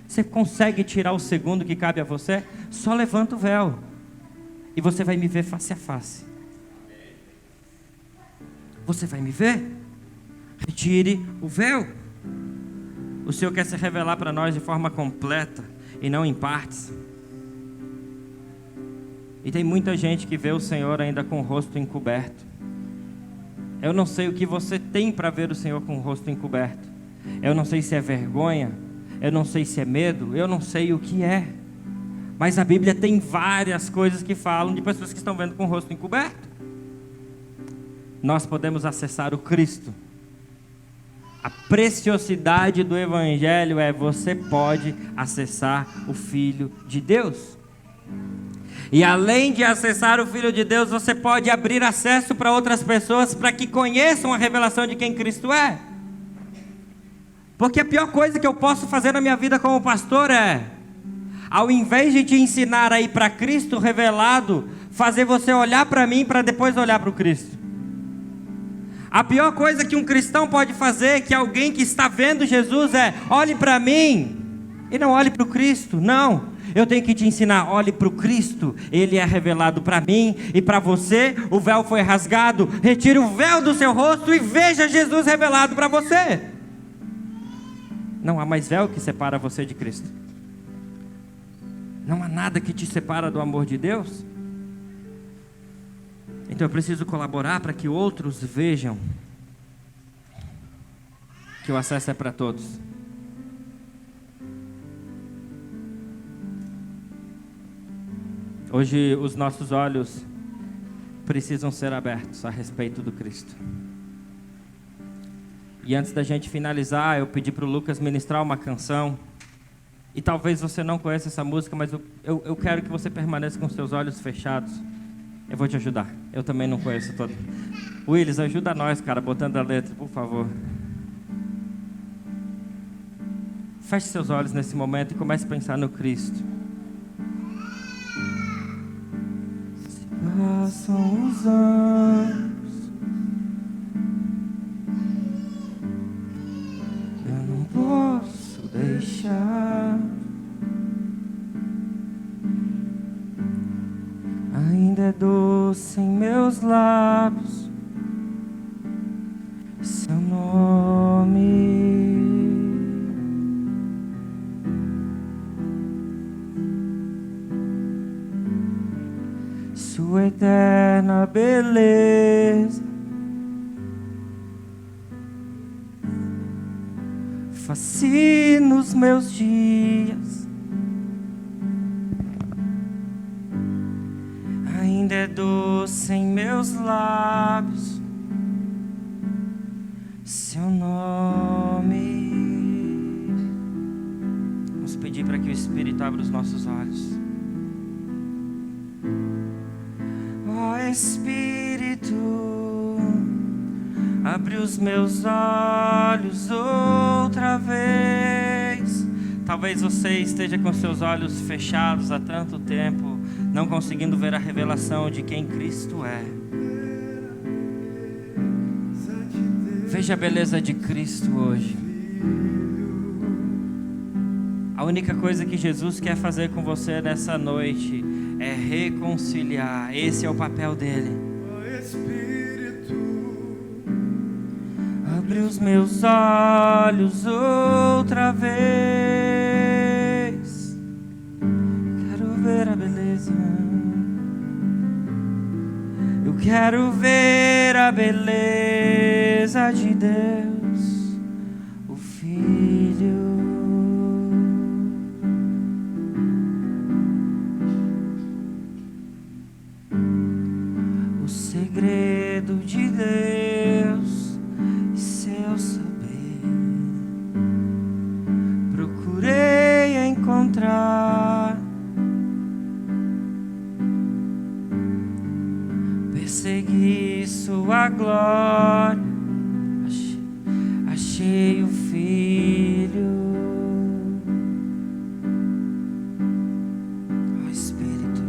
Você consegue tirar o segundo que cabe a você? Só levanta o véu. E você vai me ver face a face. Você vai me ver? Retire o véu. O Senhor quer se revelar para nós de forma completa e não em partes. E tem muita gente que vê o Senhor ainda com o rosto encoberto. Eu não sei o que você tem para ver o Senhor com o rosto encoberto. Eu não sei se é vergonha, eu não sei se é medo, eu não sei o que é. Mas a Bíblia tem várias coisas que falam de pessoas que estão vendo com o rosto encoberto. Nós podemos acessar o Cristo. A preciosidade do Evangelho é você pode acessar o Filho de Deus. E além de acessar o Filho de Deus, você pode abrir acesso para outras pessoas para que conheçam a revelação de quem Cristo é. Porque a pior coisa que eu posso fazer na minha vida como pastor é, ao invés de te ensinar a ir para Cristo revelado, fazer você olhar para mim para depois olhar para o Cristo. A pior coisa que um cristão pode fazer, que alguém que está vendo Jesus é, olhe para mim e não olhe para o Cristo. Não, eu tenho que te ensinar, olhe para o Cristo. Ele é revelado para mim e para você. O véu foi rasgado, retire o véu do seu rosto e veja Jesus revelado para você. Não há mais véu que separa você de Cristo. Não há nada que te separa do amor de Deus. Então eu preciso colaborar para que outros vejam que o acesso é para todos. Hoje os nossos olhos precisam ser abertos a respeito do Cristo. E antes da gente finalizar, eu pedi para o Lucas ministrar uma canção. E talvez você não conheça essa música, mas eu quero que você permaneça com os seus olhos fechados. Eu vou te ajudar. Eu também não conheço todo. Willis, ajuda nós, cara, botando a letra, por favor. Feche seus olhos nesse momento e comece a pensar no Cristo. Se passam os anos, eu não posso deixar doce em meus lábios seu nome. Sua eterna beleza fascina os meus dias. Ainda é doce em meus lábios seu nome. Vamos pedir para que o Espírito abra os nossos olhos. Ó Espírito, abre os meus olhos outra vez. Talvez você esteja com seus olhos fechados há tanto tempo, não conseguindo ver a revelação de quem Cristo é. Veja a beleza de Cristo hoje. A única coisa que Jesus quer fazer com você nessa noite é reconciliar. Esse é o papel dele. Abre os meus olhos outra vez. Quero ver a beleza. Eu quero ver a beleza de Deus, o Filho. O segredo de Deus e seu saber procurei encontrar. Persegui sua glória, achei o Filho. Ó Espírito,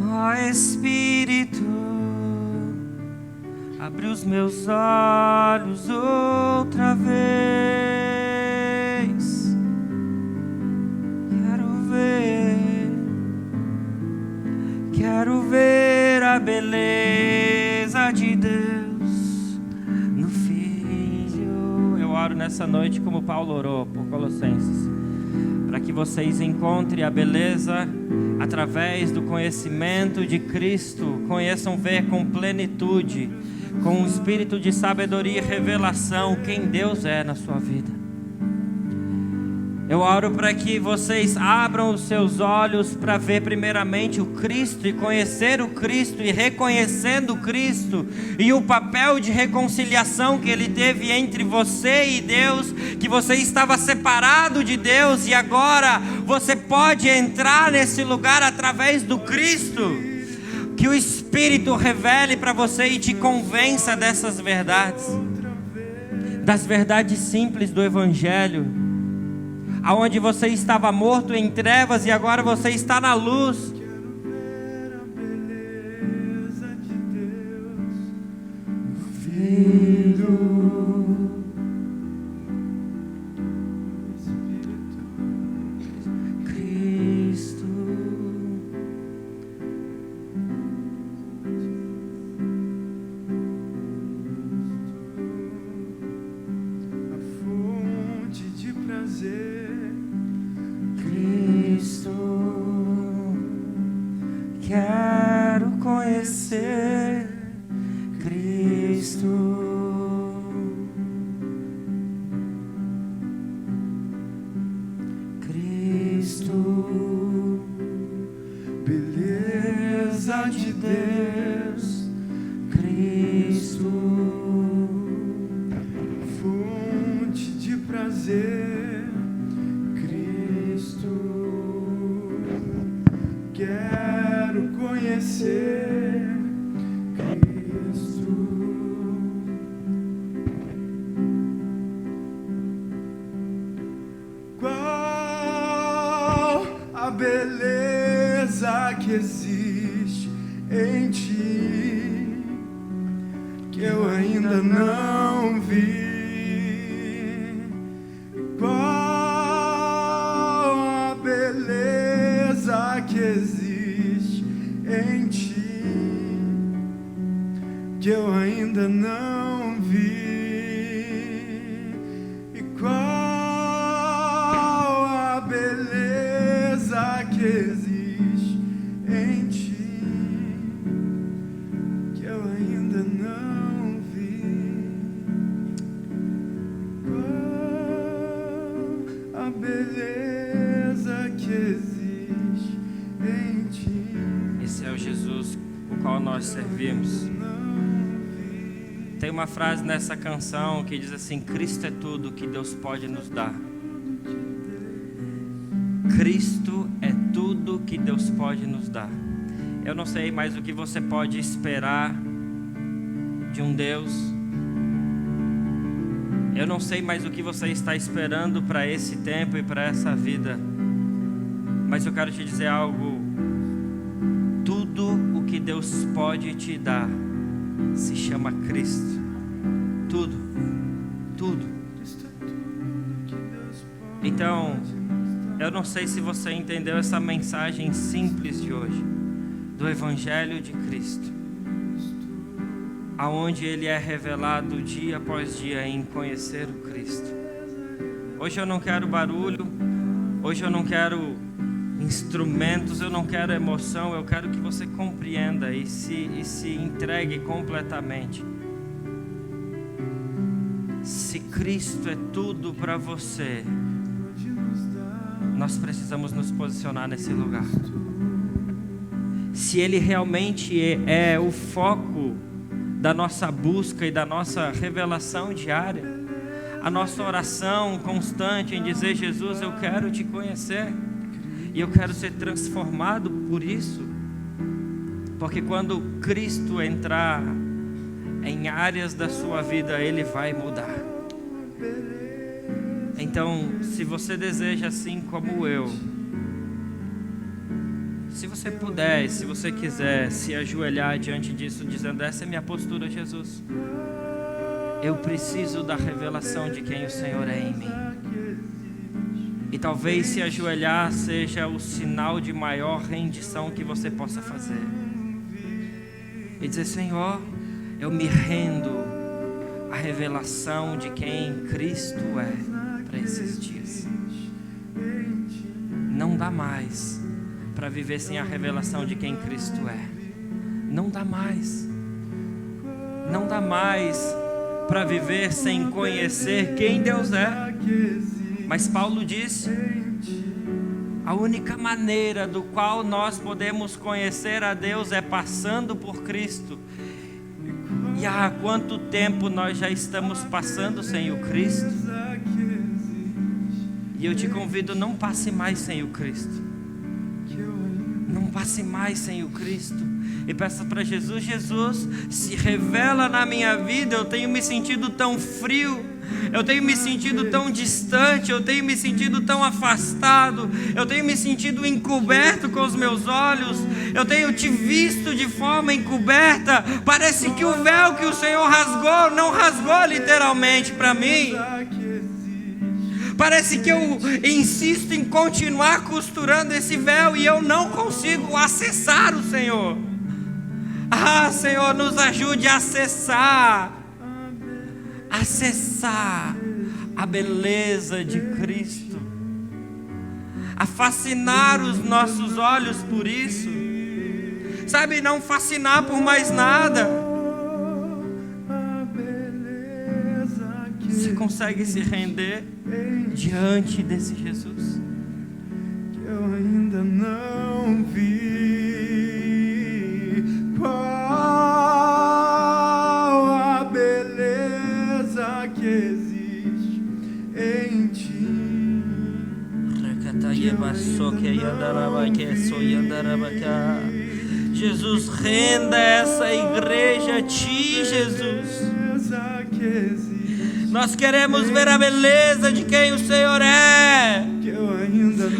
ó Espírito, abre os meus olhos outra vez. Quero ver a beleza de Deus no Filho. Eu oro nessa noite como Paulo orou por Colossenses, para que vocês encontrem a beleza através do conhecimento de Cristo, conheçam ver com plenitude, com um espírito de sabedoria e revelação quem Deus é na sua vida. Eu oro para que vocês abram os seus olhos para ver primeiramente o Cristo e conhecer o Cristo e reconhecendo o Cristo e o papel de reconciliação que Ele teve entre você e Deus, que você estava separado de Deus e agora você pode entrar nesse lugar através do Cristo. Que o Espírito revele para você e te convença dessas verdades, das verdades simples do Evangelho. Aonde você estava morto em trevas e agora você está na luz. Quero ver a beleza de Deus, Filho, Espírito, Cristo. a fonte de prazer. Quero conhecer Cristo. Cristo, Beleza de Deus, Cristo, fonte de prazer, Cristo, quero conhecer Cristo. Qual a beleza que existe em ti, que eu ainda não vi? Qual a beleza que existe que eu ainda não vi. E qual a beleza que existe em ti, que eu ainda não vi. Qual a beleza que existe em ti. Esse é o Jesus o qual nós servimos. Tem uma frase nessa canção que diz assim: Cristo é tudo que Deus pode nos dar. Cristo é tudo que Deus pode nos dar. Eu não sei mais o que você pode esperar de um Deus. Eu não sei mais o que você está esperando para esse tempo e para essa vida. Mas eu quero te dizer algo. Tudo o que Deus pode te dar se chama Cristo. Tudo, tudo. Então, eu não sei se você entendeu essa mensagem simples de hoje, do Evangelho de Cristo, aonde Ele é revelado dia após dia em conhecer o Cristo. Hoje eu não quero barulho, hoje eu não quero instrumentos, eu não quero emoção, eu quero que você compreenda e se entregue completamente. Se Cristo é tudo para você, nós precisamos nos posicionar nesse lugar. Se Ele realmente é o foco da nossa busca e da nossa revelação diária, a nossa oração constante em dizer: Jesus, eu quero te conhecer e eu quero ser transformado por isso, porque quando Cristo entrar em áreas da sua vida, Ele vai mudar. Então, se você deseja, assim como eu, se você puder, se você quiser se ajoelhar diante disso, dizendo: essa é minha postura, Jesus, eu preciso da revelação de quem o Senhor é em mim. E talvez se ajoelhar seja o sinal de maior rendição que você possa fazer. E dizer: Senhor, eu me rendo à revelação de quem Cristo é para esses dias. Não dá mais para viver sem a revelação de quem Cristo é. Não dá mais. Não dá mais para viver sem conhecer quem Deus é. Mas Paulo disse: a única maneira do qual nós podemos conhecer a Deus é passando por Cristo. E há quanto tempo nós já estamos passando sem o Cristo? E eu te convido, não passe mais sem o Cristo. Não passe mais sem o Cristo. E peça para Jesus: Jesus, se revela na minha vida. Eu tenho me sentido tão frio, eu tenho me sentido tão distante, eu tenho me sentido tão afastado, eu tenho me sentido encoberto com os meus olhos, eu tenho te visto de forma encoberta. Parece que o véu que o Senhor rasgou, não rasgou literalmente para mim. Parece que eu insisto em continuar costurando esse véu e eu não consigo acessar o Senhor. Ah, Senhor, nos ajude a acessar a beleza de Cristo, a fascinar os nossos olhos por isso, sabe, não fascinar por mais nada. Você consegue se render diante desse Jesus que eu ainda não vi? Qual a beleza que existe em ti? Jesus, renda essa igreja a ti, Jesus. Nós queremos ver a beleza de quem o Senhor é.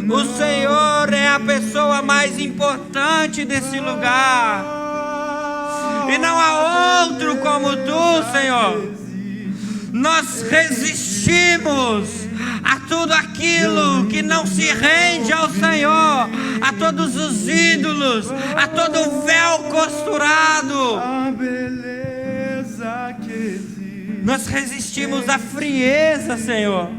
O Senhor é a pessoa mais importante desse lugar. E não há outro como tu, Senhor. Nós resistimos a tudo aquilo que não se rende ao Senhor, a todos os ídolos, a todo o véu costurado. Nós resistimos à frieza, Senhor.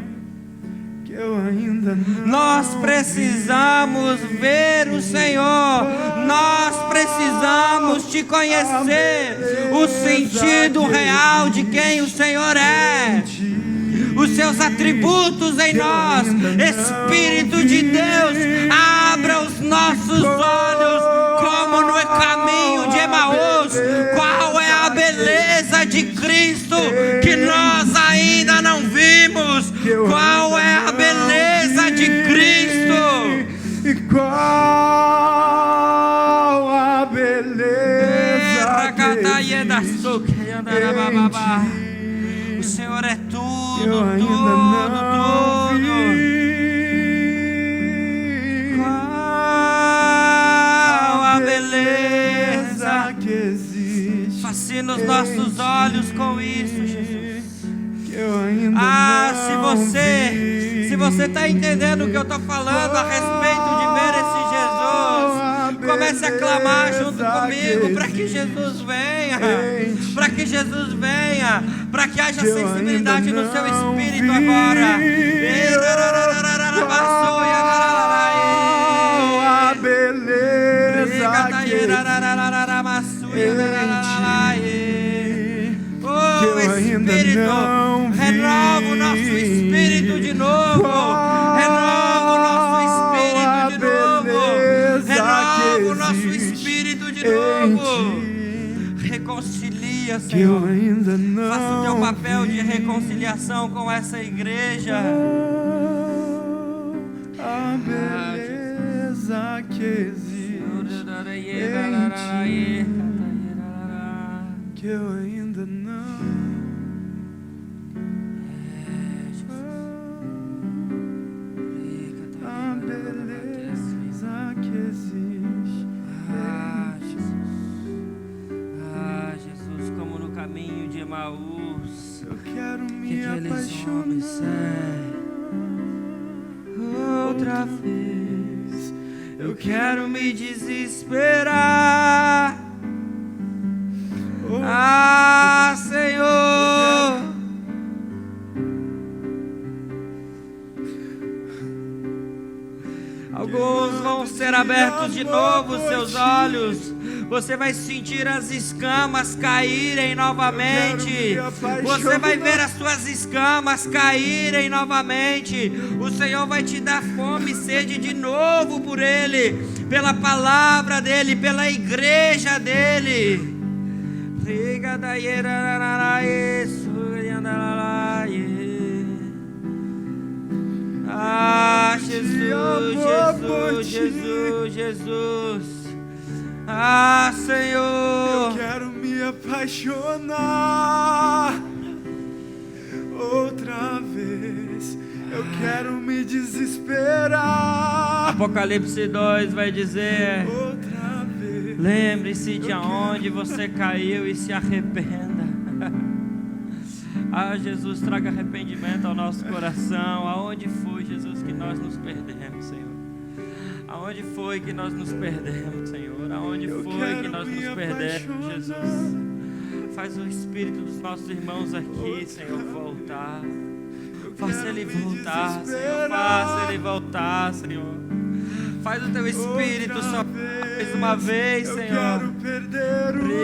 que eu ainda não Nós precisamos ver o Senhor. Nós precisamos te conhecer. O sentido real de quem o Senhor é. Os seus atributos em nós. Espírito de Deus, abra os nossos olhos, como no caminho de Emaús. Qual é a beleza de Cristo que nós ainda não vimos? Qual é a beleza de Cristo? E qual a beleza que o Senhor é tudo, eu ainda tudo, não tudo. vi. Qual a beleza que existe fascina os nossos olhos com isso, Jesus. que eu ainda Se não vi. você está entendendo o que eu estou falando a respeito de ver esse Jesus, comece a clamar junto comigo para que Jesus venha, para que Jesus venha, para que haja sensibilidade no seu espírito agora. A beleza Oh, Espírito, renova o nosso espírito de novo. Renova o nosso espírito de novo. Renova o nosso espírito de novo. Reconcilia, Senhor. Faça o teu papel de reconciliação com essa igreja. A beleza que existe que eu ainda não. A beleza que existe. Jesus, como no caminho de Emaús, Eu quero que me aqueles homens apaixonar outra vez. Eu quero me desesperar. Senhor, alguns vão ser abertos de novo os seus olhos. Você vai sentir as escamas caírem novamente. Você vai ver as suas escamas caírem novamente. O Senhor vai te dar fome e sede de novo por Ele, pela palavra dEle, pela igreja dEle. Jesus, Jesus, Jesus, Jesus. Senhor, eu quero me apaixonar outra vez. Eu quero me desesperar. Apocalipse 2 vai dizer: outra vez. lembre-se de onde você caiu e se arrependa. Jesus, traga arrependimento ao nosso coração. Aonde foi, Jesus, que nós nos perdemos, Senhor? Aonde foi que nós nos perdemos, Senhor? Aonde foi que nós nos perdemos, Jesus? Faz o espírito dos nossos irmãos aqui, Senhor, voltar. Faça ele voltar, Senhor. Faça ele voltar, Senhor. Faz o teu espírito só mais uma vez, Senhor. Eu quero perder o sono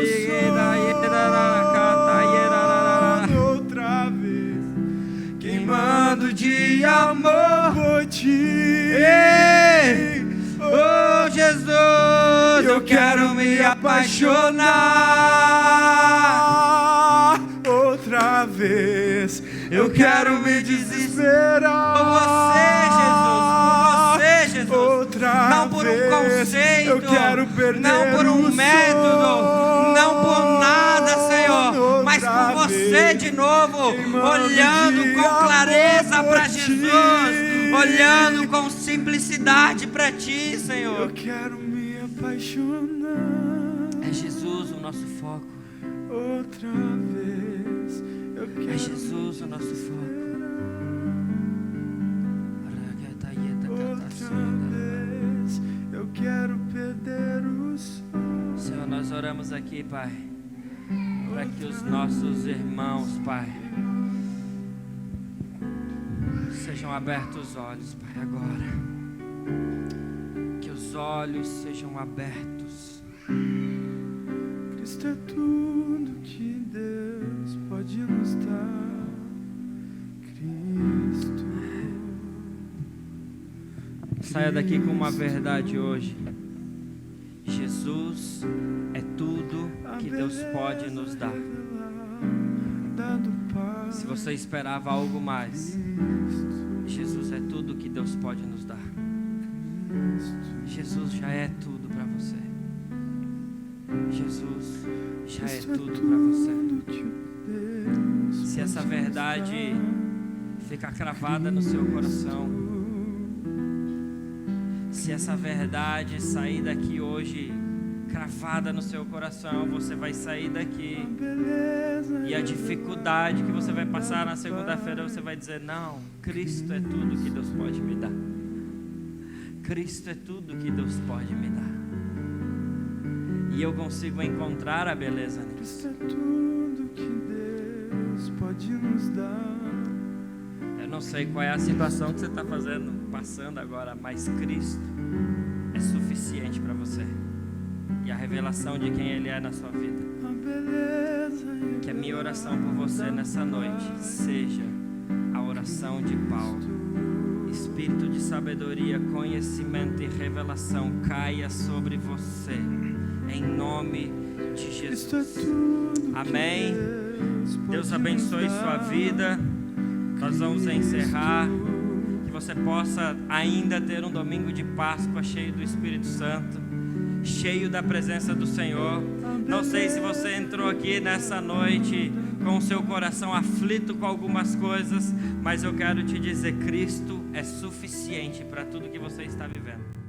outra vez, queimando de amor por ti. Oh Jesus, eu quero me apaixonar outra vez. Eu quero me desesperar por você, Jesus, outra não por um conceito, eu quero perder não por um o método, sono não por nada, Senhor, mas por você de novo, olhando com clareza para Jesus, olhando com simplicidade para Ti, Senhor. Eu quero me apaixonar. É Jesus o nosso foco. Outra vez. Eu quero É Jesus o nosso foco. outra vez. Eu quero perder o sono. Senhor, nós oramos aqui, Pai. para que os nossos irmãos, Pai, sejam abertos os olhos, Pai, agora. Que os olhos sejam abertos. Cristo é tudo que Deus pode nos dar. Cristo. Saia daqui com uma verdade hoje. Jesus é tudo que Deus pode nos dar. Se você esperava algo mais, Jesus é tudo que Deus pode nos dar. Jesus já é tudo para você. Jesus já é tudo para você. Se essa verdade ficar cravada no seu coração, se essa verdade sair daqui hoje cravada no seu coração, você vai sair daqui e a dificuldade que você vai passar na segunda-feira, você vai dizer: não, Cristo é tudo que Deus pode me dar. Cristo é tudo que Deus pode me dar. E eu consigo encontrar a beleza nisso. Cristo é tudo que Deus pode nos dar. Eu não sei qual é a situação que você está passando agora, mas Cristo é suficiente para você. E a revelação de quem Ele é na sua vida. Que a minha oração por você nessa noite seja a oração de Paulo. Espírito de sabedoria, conhecimento e revelação caia sobre você, em nome de Jesus. Amém. Deus abençoe sua vida. Nós vamos encerrar. Que você possa ainda ter um domingo de Páscoa cheio do Espírito Santo, cheio da presença do Senhor. Não sei se você entrou aqui nessa noite com o seu coração aflito com algumas coisas, mas eu quero te dizer: Cristo é suficiente para tudo que você está vivendo.